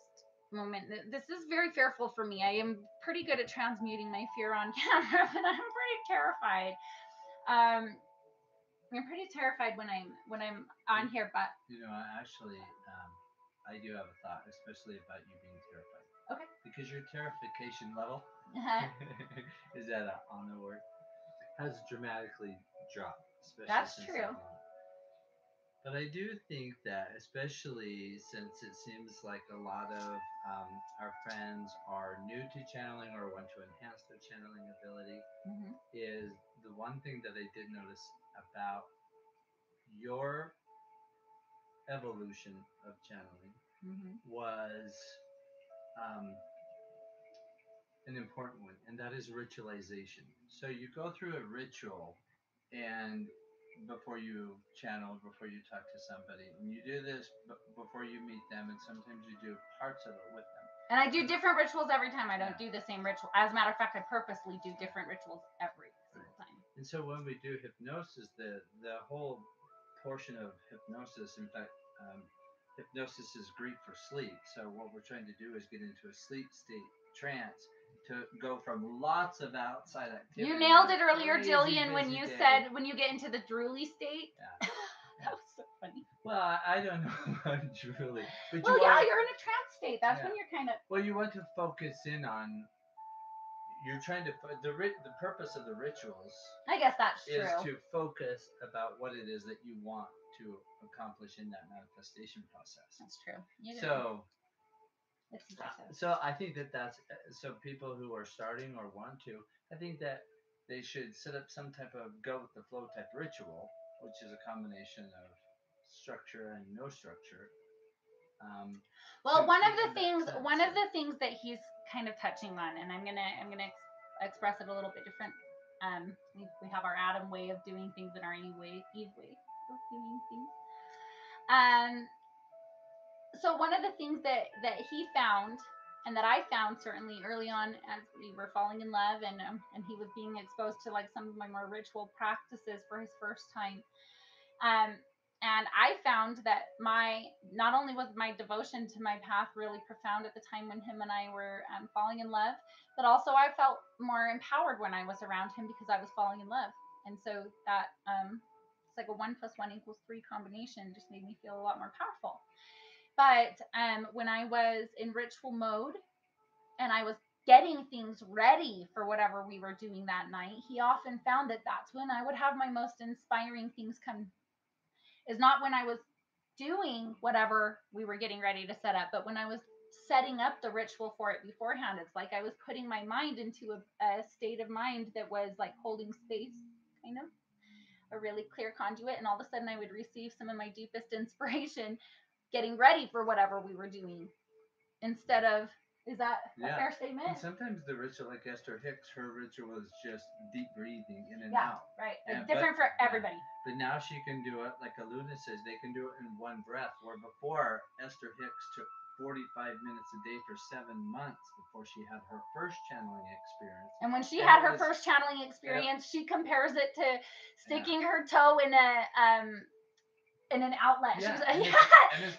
moment. This is very fearful for me. I am pretty good at transmuting my fear on camera, but I'm pretty terrified. I'm pretty terrified when I'm on here. But I do have a thought, especially about you being terrified. Okay. Because your terrification level is that on the word has dramatically dropped. That's true. But I do think that, especially since it seems like a lot of our friends are new to channeling or want to enhance their channeling ability, is the one thing that I did notice about your evolution of channeling was an important one, and that is ritualization. So you go through a ritual, and before you channel, before you talk to somebody, and you do this before you meet them, and sometimes you do parts of it with them. And I do different rituals every time. I don't do the same ritual. As a matter of fact, I purposely do different rituals every single time. And so when we do hypnosis, the whole portion of hypnosis, in fact, hypnosis is Greek for sleep. So what we're trying to do is get into a sleep state, trance, to go from lots of outside activity. You nailed it earlier, Jillian, when you said when you get into the drooly state. Yeah. That was so funny. Well, I don't know about drooly. But you're in a trance state. That's when you're kind of... Well, you want to focus in on... You're trying to... The purpose of the rituals... I guess that's true. Is to focus about what it is that you want to accomplish in that manifestation process. That's true. So, it's impressive. so I think that's so people who are starting or want to, I think that they should set up some type of go with the flow type ritual, which is a combination of structure and no structure. Well, one of sense. the things that he's kind of touching on, and I'm gonna express it a little bit different. We have our Adam way of doing things and our Eve way of doing things. So one of the things that he found, and that I found certainly early on as we were falling in love, and he was being exposed to like some of my more ritual practices for his first time. And I found that not only was my devotion to my path really profound at the time when him and I were falling in love, but also I felt more empowered when I was around him because I was falling in love. And so that it's like a 1 + 1 = 3 combination just made me feel a lot more powerful. But when I was in ritual mode and I was getting things ready for whatever we were doing that night, he often found that that's when I would have my most inspiring things come. Is not when I was doing whatever we were getting ready to set up, but when I was setting up the ritual for it beforehand. It's like I was putting my mind into a state of mind that was like holding space, kind of a really clear conduit, and all of a sudden I would receive some of my deepest inspiration getting ready for whatever we were doing instead of, is that a fair statement? And sometimes the ritual, like Esther Hicks, her ritual is just deep breathing in and out. Right. It's different for everybody. But now she can do it, like Aluna says, they can do it in one breath, where before Esther Hicks took 45 minutes a day for 7 months before she had her first channeling experience. And when she had her first channeling experience, she compares it to sticking her toe in an outlet. Yeah,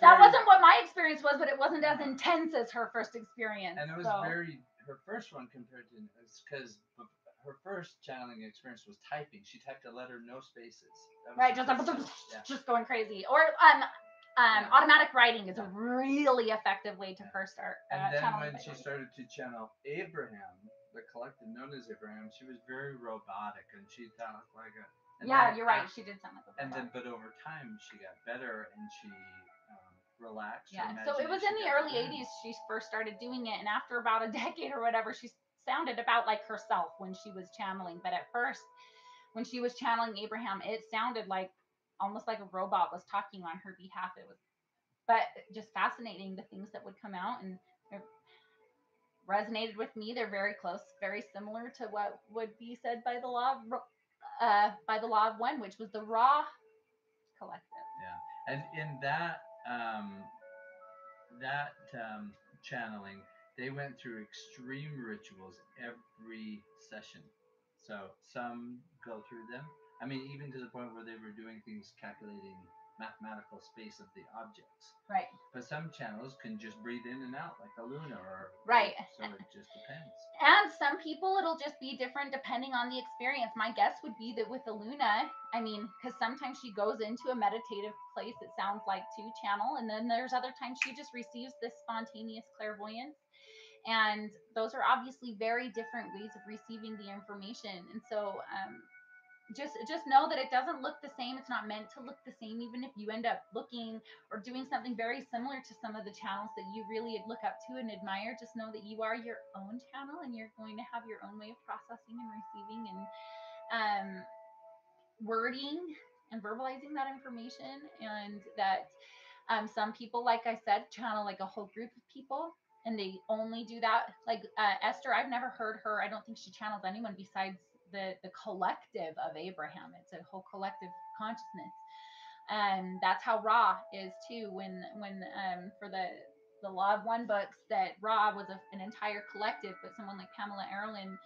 that wasn't what my experience was, but it wasn't as intense as her first experience. And it was her first one compared to, because her first channeling experience was typing. She typed a letter, no spaces. Right, just going crazy. Or automatic writing is a really effective way to first start. And then when she started to channel Abraham, the collective known as Abraham, she was very robotic, and she sounded like a. You're right. She did sound like a robot. And then, but over time, she got better, and she relaxed. Yeah. So it was in the early '80s she first started doing it, and after about a decade or whatever, she sounded about like herself when she was channeling. But at first, when she was channeling Abraham, it sounded like almost like a robot was talking on her behalf. It was, but just fascinating the things that would come out, and it resonated with me. They're very close, very similar to what would be said by the law of one, which was the raw collective. Yeah, and in that channeling, they went through extreme rituals every session. So some go through them. I mean, even to the point where they were doing things calculating mathematical space of the objects. Right. But some channels can just breathe in and out like a Luna or. Right. So it just depends. And some people it'll just be different depending on the experience. My guess would be that with Aluna, I mean, because sometimes she goes into a meditative place, it sounds like, to channel, and then there's other times she just receives this spontaneous clairvoyance. And those are obviously very different ways of receiving the information. And so just know that it doesn't look the same. It's not meant to look the same, even if you end up looking or doing something very similar to some of the channels that you really look up to and admire. Just know that you are your own channel, and you're going to have your own way of processing and receiving and wording and verbalizing that information. And that some people, like I said, channel like a whole group of people, and they only do that. Like Esther, I've never heard her. I don't think she channels anyone besides the collective of Abraham. It's a whole collective consciousness, and that's how Ra is too. When for the Law of One books, that Ra was an entire collective, but someone like Pamela Erlin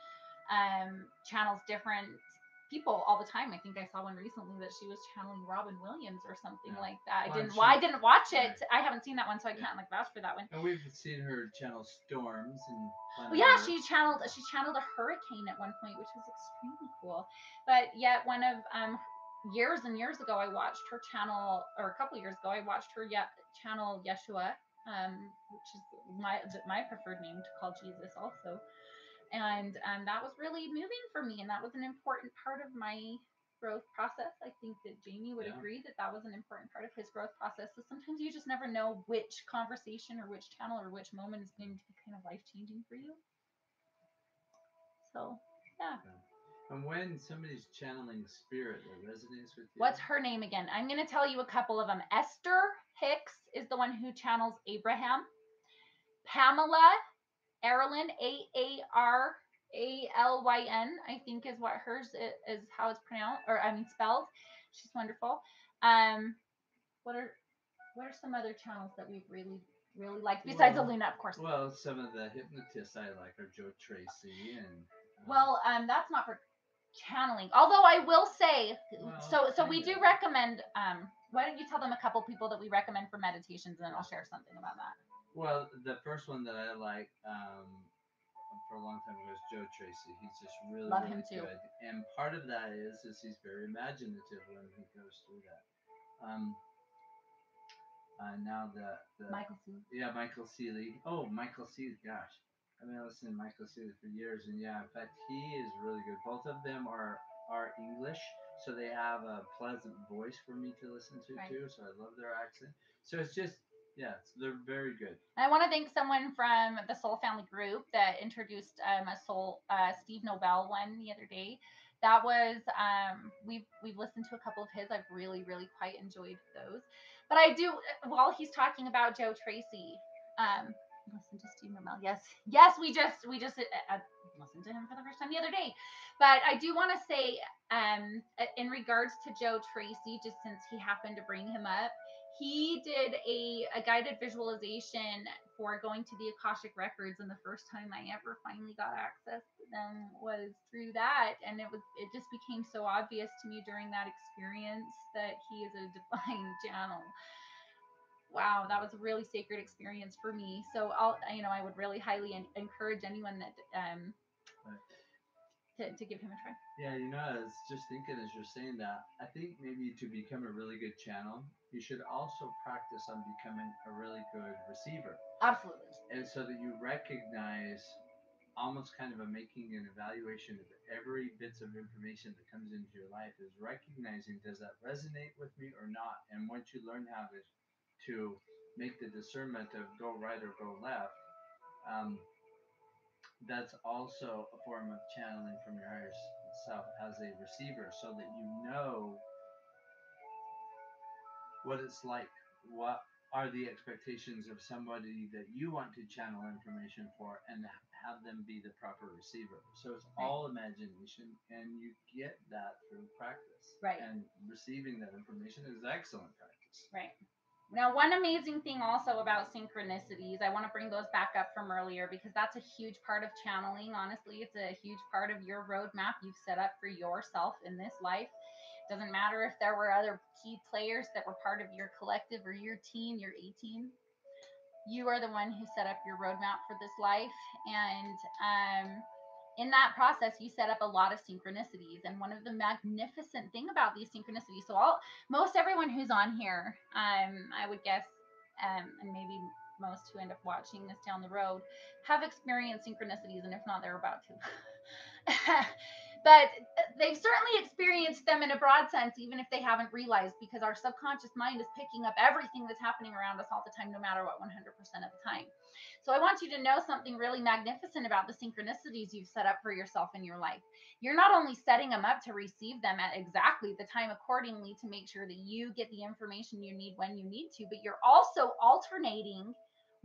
channels different people all the time. I think I saw one recently that she was channeling Robin Williams or something like that. I didn't watch it. Right. I haven't seen that one, so I can't like vouch for that one. And we've seen her channel storms and. Well, yeah, she channeled a hurricane at one point, which was extremely cool. But yet, one of years and years ago, I watched her channel, or a couple years ago, I watched her channel Yeshua, which is my preferred name to call Jesus also. And that was really moving for me, and that was an important part of my growth process. I think that Jamey would agree that that was an important part of his growth process. So sometimes you just never know which conversation or which channel or which moment is going to be kind of life-changing for you. So, yeah. And when somebody's channeling spirit that resonates with you. What's her name again? I'm going to tell you a couple of them. Esther Hicks is the one who channels Abraham. Pamela Aralyn, Aaralyn, I think is what hers is how it's pronounced, or I mean spelled. She's wonderful. What are some other channels that we've really liked besides Aluna, of course? Well, some of the hypnotists I like are Joe Tracy and. That's not for channeling. Although I will say, so we do recommend. Why don't you tell them a couple people that we recommend for meditations, and then I'll share something about that. Well, the first one that I like for a long time was Joe Tracy. He's just really, Love really him too. good. And part of that is he's very imaginative when he goes through that. Now the Michael Seeley. Yeah, Michael Seeley. Oh, Michael Seeley. Gosh, I've been listening to Michael Seeley for years, and yeah, in fact, he is really good. Both of them are English, so they have a pleasant voice for me to listen to too. So I love their accent. So it's just. Yeah, they're very good. I want to thank someone from the Soul Family group that introduced a Steve Nobel one the other day. That was we've listened to a couple of his. I've really quite enjoyed those. But I do, while he's talking about Joe Tracy, listen to Steve Nobel. Yes, we just listened to him for the first time the other day. But I do want to say, in regards to Joe Tracy, just since he happened to bring him up. He did a guided visualization for going to the Akashic Records, and the first time I ever finally got access to them was through that, and it just became so obvious to me during that experience that he is a divine channel. Wow, that was a really sacred experience for me. So I would really highly encourage anyone that to give him a try. Yeah, I was just thinking as you're saying that, I think maybe to become a really good channel, you should also practice on becoming a really good receiver. Absolutely. And so that you recognize almost kind of making an evaluation of every bits of information that comes into your life is recognizing, does that resonate with me or not? And once you learn how to make the discernment of go right or go left, that's also a form of channeling from your higher self as a receiver, so that you know what it's like, what are the expectations of somebody that you want to channel information for, and have them be the proper receiver. So it's all imagination, and you get that through practice. Right. And receiving that information is excellent practice. Right. Now, one amazing thing also about synchronicities, I want to bring those back up from earlier because that's a huge part of channeling. Honestly, it's a huge part of your roadmap you've set up for yourself in this life. It doesn't matter if there were other key players that were part of your collective or your team, your A-team. You are the one who set up your roadmap for this life. And in that process, you set up a lot of synchronicities. And one of the magnificent thing about these synchronicities, so most everyone who's on here, I would guess, and maybe most who end up watching this down the road, have experienced synchronicities, and if not, they're about to. But they've certainly experienced them in a broad sense, even if they haven't realized, because our subconscious mind is picking up everything that's happening around us all the time, no matter what, 100% of the time. So I want you to know something really magnificent about the synchronicities you've set up for yourself in your life. You're not only setting them up to receive them at exactly the time accordingly to make sure that you get the information you need when you need to, but you're also alternating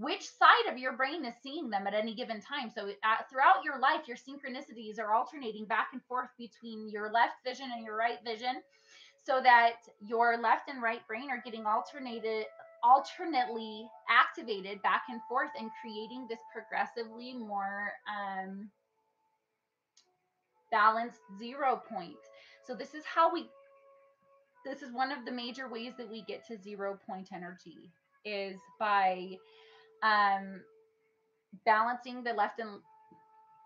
which side of your brain is seeing them at any given time. So throughout your life, your synchronicities are alternating back and forth between your left vision and your right vision, so that your left and right brain are getting alternately activated back and forth and creating this progressively more balanced 0 point. So this is one of the major ways that we get to 0 point energy, is by balancing the left and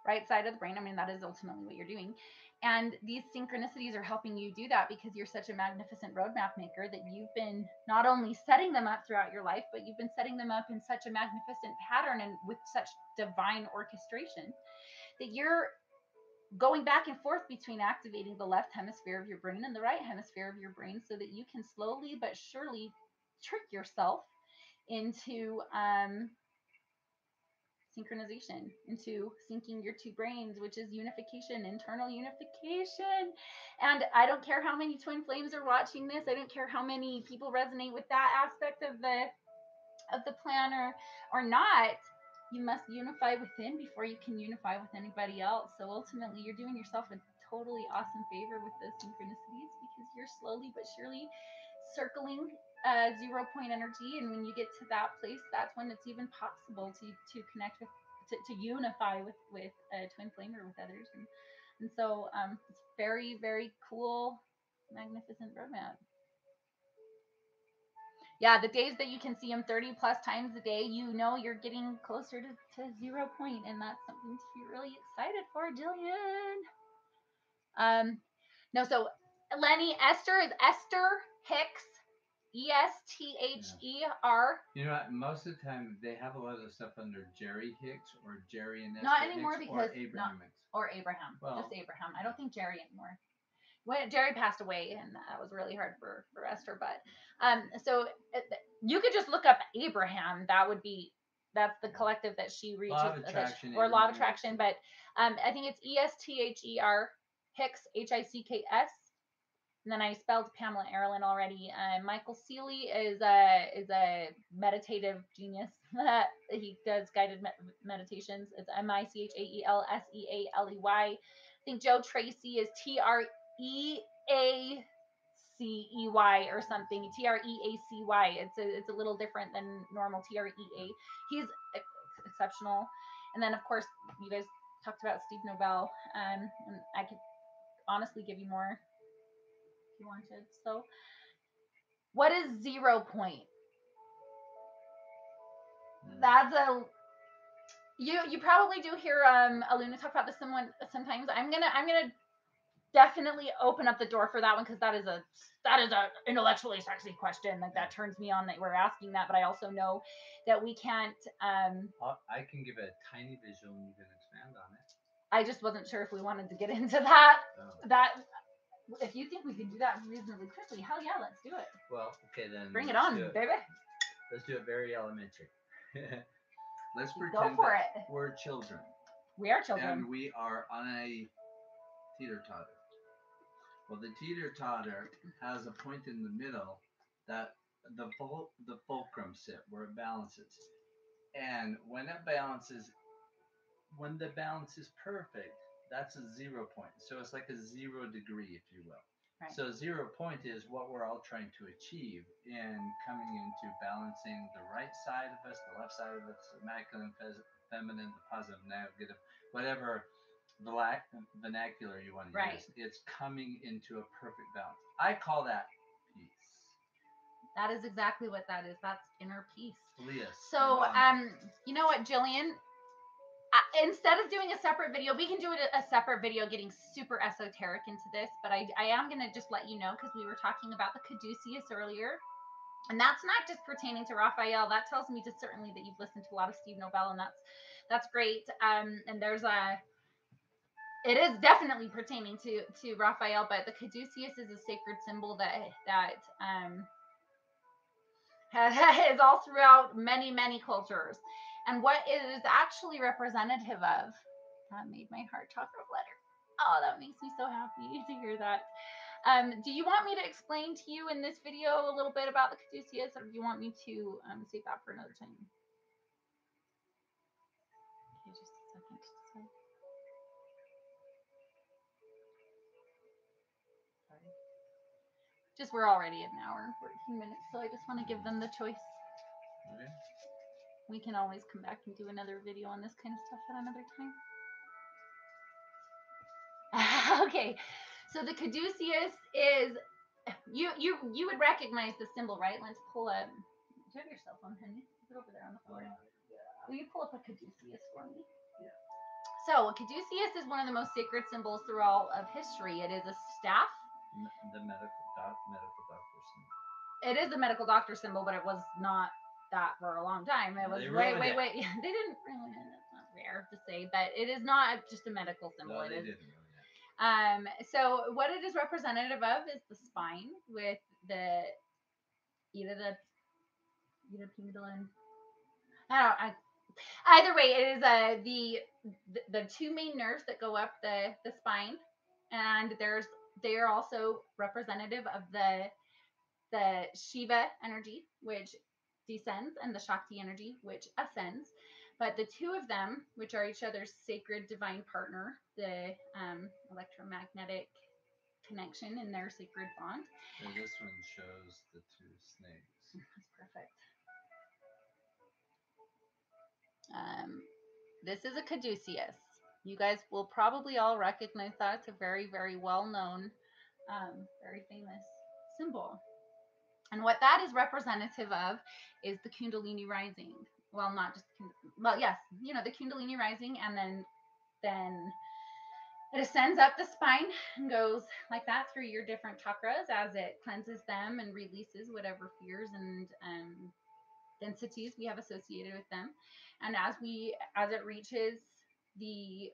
right side of the brain. I mean, that is ultimately what you're doing. And these synchronicities are helping you do that because you're such a magnificent roadmap maker that you've been not only setting them up throughout your life, but you've been setting them up in such a magnificent pattern and with such divine orchestration that you're going back and forth between activating the left hemisphere of your brain and the right hemisphere of your brain so that you can slowly but surely trick yourself into synchronization, into syncing your two brains, which is unification, internal unification. And I don't care how many twin flames are watching this. I don't care how many people resonate with that aspect of the plan or not. You must unify within before you can unify with anybody else. So ultimately, you're doing yourself a totally awesome favor with the synchronicities because you're slowly but surely circling 0 point energy. And when you get to that place, that's when it's even possible to connect with, to unify with a twin flame or with others. And so it's very, very cool, magnificent roadmap. Yeah, the days that you can see them 30 plus times a day, you know you're getting closer to 0 point, and that's something to be really excited for, Jillian. No, so Lenny, Esther is Esther Hicks, Esther. You know what? Most of the time they have a lot of stuff under Jerry Hicks or Jerry and Esther Not anymore Hicks because or Abraham Hicks. Or Abraham, well, just Abraham. I don't think Jerry anymore. When Jerry passed away, and that was really hard for Esther. But so you could just look up Abraham. That's the collective that she reaches, law of attraction, or law of attraction. But I think it's Esther Hicks, Hicks. And then I spelled Pamela Erlin already. Michael Seeley is a meditative genius. He does guided meditations. It's MICHAELSEALEY. I think Joe Tracy is TREACEY or something. TREACY. It's a little different than normal TREA. He's exceptional. And then of course you guys talked about Steve Nobel. And I could honestly give you more if you wanted. So what is 0 point? That's a you probably do hear Aluna talk about this sometimes. I'm gonna definitely open up the door for that one because that is a intellectually sexy question. Like that turns me on that we're asking that, but I also know that we can't I can give a tiny visual and you can expand on it. I just wasn't sure if we wanted to get into that. Oh. That if you think we can do that reasonably quickly, hell yeah, let's do it. Well, okay then. Bring it on, baby. Let's do it very elementary. Let's pretend that we're children. We are children. And we are on a teeter-totter. Well, the teeter-totter has a point in the middle that the fulcrum sit where it balances. And when the balance is perfect, that's a 0 point. So it's like a 0 degree, if you will. Right. So 0 point is what we're all trying to achieve in coming into balancing the right side of us, the left side of us, the masculine, feminine, the positive, negative, whatever vernacular you want to use. It's coming into a perfect balance. I call that peace. That is exactly what that is. That's inner peace. Bliss. So, you know what, Jillian? Instead of doing a separate video, we can do a separate video getting super esoteric into this, but I am going to just let you know because we were talking about the caduceus earlier, and that's not just pertaining to Raphael. That tells me just certainly that you've listened to a lot of Steve Nobel, and that's great. And it is definitely pertaining to Raphael, but the caduceus is a sacred symbol that is all throughout many cultures. And what it is actually representative of, that made my heart chakra flutter. Oh, that makes me so happy to hear that. Do you want me to explain to you in this video a little bit about the caduceus, or do you want me to save that for another time? Okay, just a second. Sorry. We're already at an hour and 14 minutes, so I just want to give them the choice. Okay. We can always come back and do another video on this kind of stuff at another time. Okay, so the caduceus is, you would recognize the symbol, right? Let's pull up. Do you have your cell phone, honey? Is it over there on the floor? Yeah. Will you pull up a caduceus for me? Yeah. So a caduceus is one of the most sacred symbols through all of history. It is a staff. The medical doctor symbol. It is the medical doctor symbol, but it was not that for a long time. It was wait. They didn't really. That's not rare to say, but it is not just a medical symbol. No, they didn't. So what it is representative of is the spine with the either the pendulum. Either way, it is the two main nerves that go up the spine, and they are also representative of the Shiva energy, which descends, and the Shakti energy, which ascends. But the two of them, which are each other's sacred divine partner, the electromagnetic connection in their sacred bond. And this one shows the two snakes. That's perfect. This is a caduceus. You guys will probably all recognize that. It's a very, very well-known, very famous symbol. And what that is representative of is the Kundalini rising. Well, not just, well, yes, the Kundalini rising, and then it ascends up the spine and goes like that through your different chakras as it cleanses them and releases whatever fears and densities we have associated with them. And as it reaches the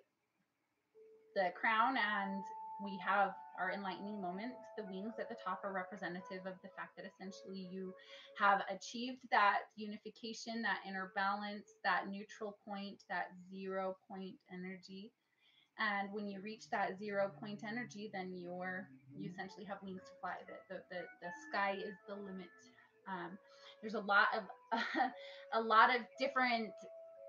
crown and we have our enlightening moment, the wings at the top are representative of the fact that essentially you have achieved that unification, that inner balance, that neutral point, that 0 point energy. And when you reach that 0 point energy, then you essentially have wings to fly. The sky is the limit. There's a lot of different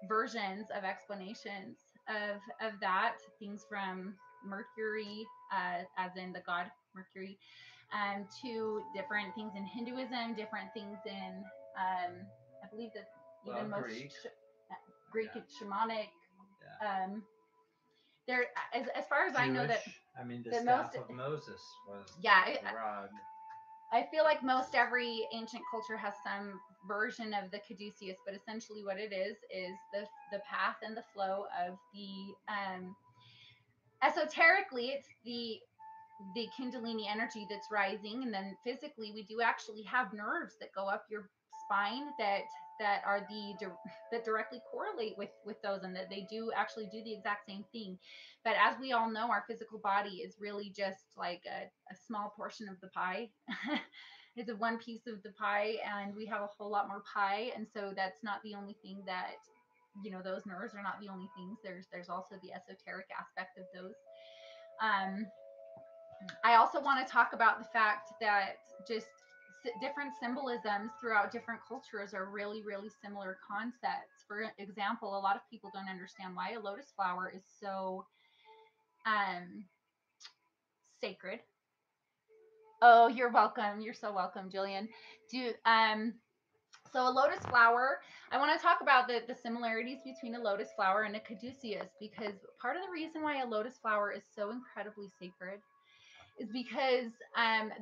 versions of explanations of that. Things from Mercury, as in the god Mercury, to different things in Hinduism, different things in I believe that even most Greek and shamanic. Yeah. There, as far as Jewish, I know, that the staff of Moses was the rod. I feel like most every ancient culture has some version of the caduceus, but essentially what it is the path and the flow of the esoterically, it's the Kundalini energy that's rising, and then physically we do actually have nerves that go up your spine that are that directly correlate with those, and that they do actually do the exact same thing. But as we all know, our physical body is really just like a small portion of the pie. It's a one piece of the pie, and we have a whole lot more pie, and so that's not the only thing that those nerves are not the only things. There's also the esoteric aspect of those. I also want to talk about the fact that just different symbolisms throughout different cultures are really, really similar concepts. For example, a lot of people don't understand why a lotus flower is so sacred. Oh, you're welcome. You're so welcome, Jillian. So a lotus flower, I want to talk about the similarities between a lotus flower and a caduceus, because part of the reason why a lotus flower is so incredibly sacred is because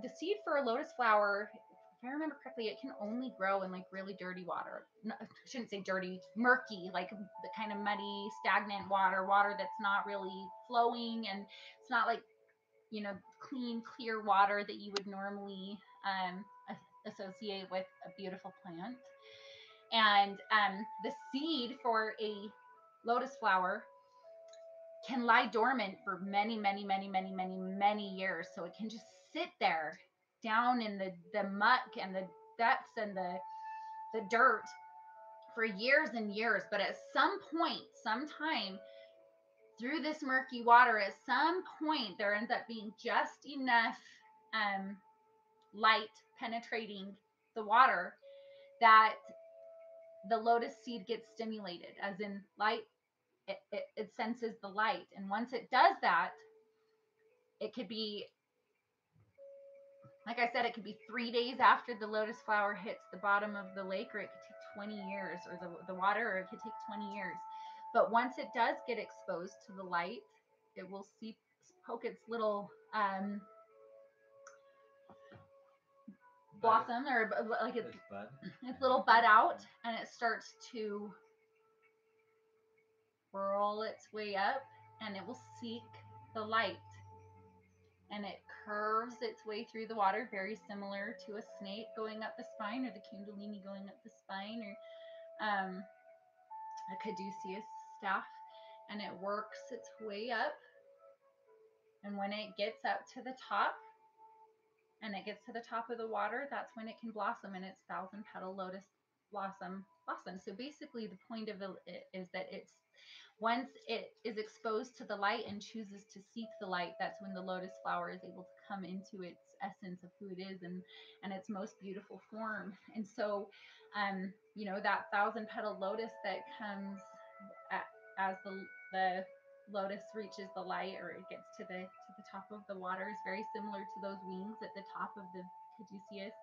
the seed for a lotus flower, if I remember correctly, it can only grow in like really dirty water. No, I shouldn't say dirty, murky, like the kind of muddy, stagnant water that's not really flowing, and it's not like clean, clear water that you would normally associate with a beautiful plant. And the seed for a lotus flower can lie dormant for many, many, many, many, many, many years. So it can just sit there down in the muck and the depths and the dirt for years and years. But at some point, sometime through this murky water, at some point, there ends up being just enough light penetrating the water that the lotus seed gets stimulated, as in light. It senses the light, and once it does that, it could be, like I said, it could be 3 days after the lotus flower hits the bottom of the lake, or it could take 20 years, or the water, or it could take 20 years. But once it does get exposed to the light, it will poke its little blossom, or like its little bud out, and it starts to roll its way up, and it will seek the light, and it curves its way through the water, very similar to a snake going up the spine, or the Kundalini going up the spine, or a caduceus staff, and it works its way up And when it gets up to the top and it gets to the top of the water, that's when it can blossom, and it's 1,000 petal lotus blossom. So basically the point of it is that it's once it is exposed to the light and chooses to seek the light, that's when the lotus flower is able to come into its essence of who it is and its most beautiful form. And so, that 1,000 petal lotus that comes as the lotus reaches the light, or it gets to the top of the water, is very similar to those wings at the top of the caduceus.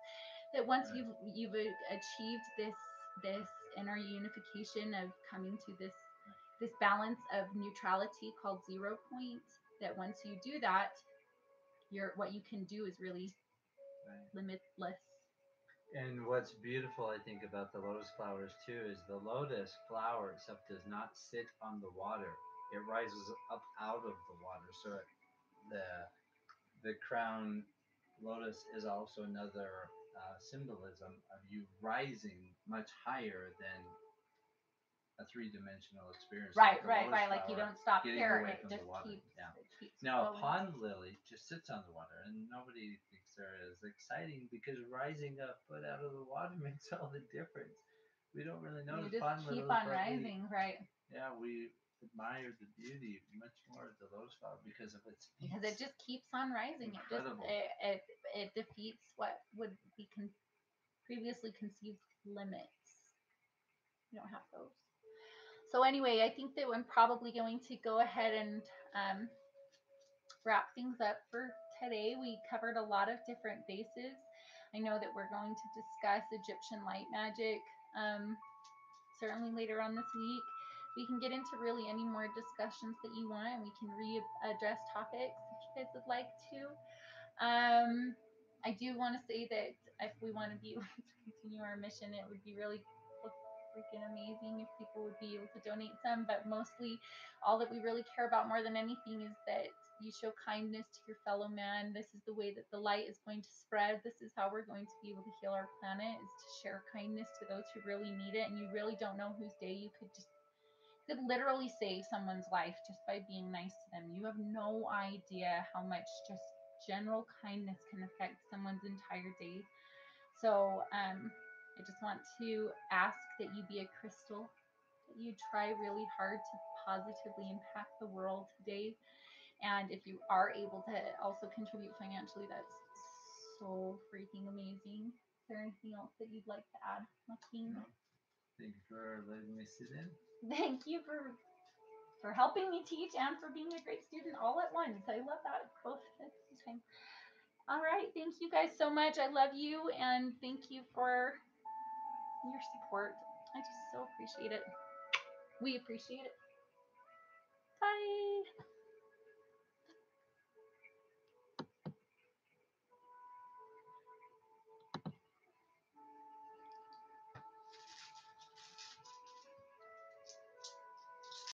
That once you've achieved this inner unification of coming to this balance of neutrality called 0 point, that once you do that, what you can do is really limitless. And what's beautiful, I think, about the lotus flowers too is the lotus flower itself does not sit on the water; it rises up out of the water. So the crown lotus is also another symbolism of you rising much higher than a three-dimensional experience. Right. Like you don't stop here; away it from just the water. keeps. Yeah. It keeps Now, a flowing. pond lily just sits on the water, and nobody thinks they're as exciting because rising a foot out of the water makes all the difference. We don't really notice You just pond keep lilies, on rising, right? Yeah, we admire the beauty much more of the lotus flower because of its feet. Because it just keeps on rising. Incredible. It defeats what would be previously conceived limits. You don't have those. So anyway, I think that I'm probably going to go ahead and wrap things up for today. We covered a lot of different bases. I know that we're going to discuss Egyptian light magic certainly later on this week. We can get into really any more discussions that you want, and we can readdress topics if you guys would like to. I do want to say that if we want to be able to continue our mission, it would be really freaking amazing if people would be able to donate some. But mostly, all that we really care about more than anything is that you show kindness to your fellow man. This is the way that the light is going to spread. This is how we're going to be able to heal our planet, is to share kindness to those who really need it. And you really don't know whose day you could literally save someone's life just by being nice to them. You have no idea how much just general kindness can affect someone's entire day. So I just want to ask that you be a crystal, that you try really hard to positively impact the world today. And if you are able to also contribute financially, that's so freaking amazing. Is there anything else that you'd like to add, Joaquin? No. Thank you for letting me sit in. Thank you for helping me teach and for being a great student all at once. I love that both at the time. All right, thank you guys so much. I love you, and thank you for your support. I just so appreciate it. We appreciate it.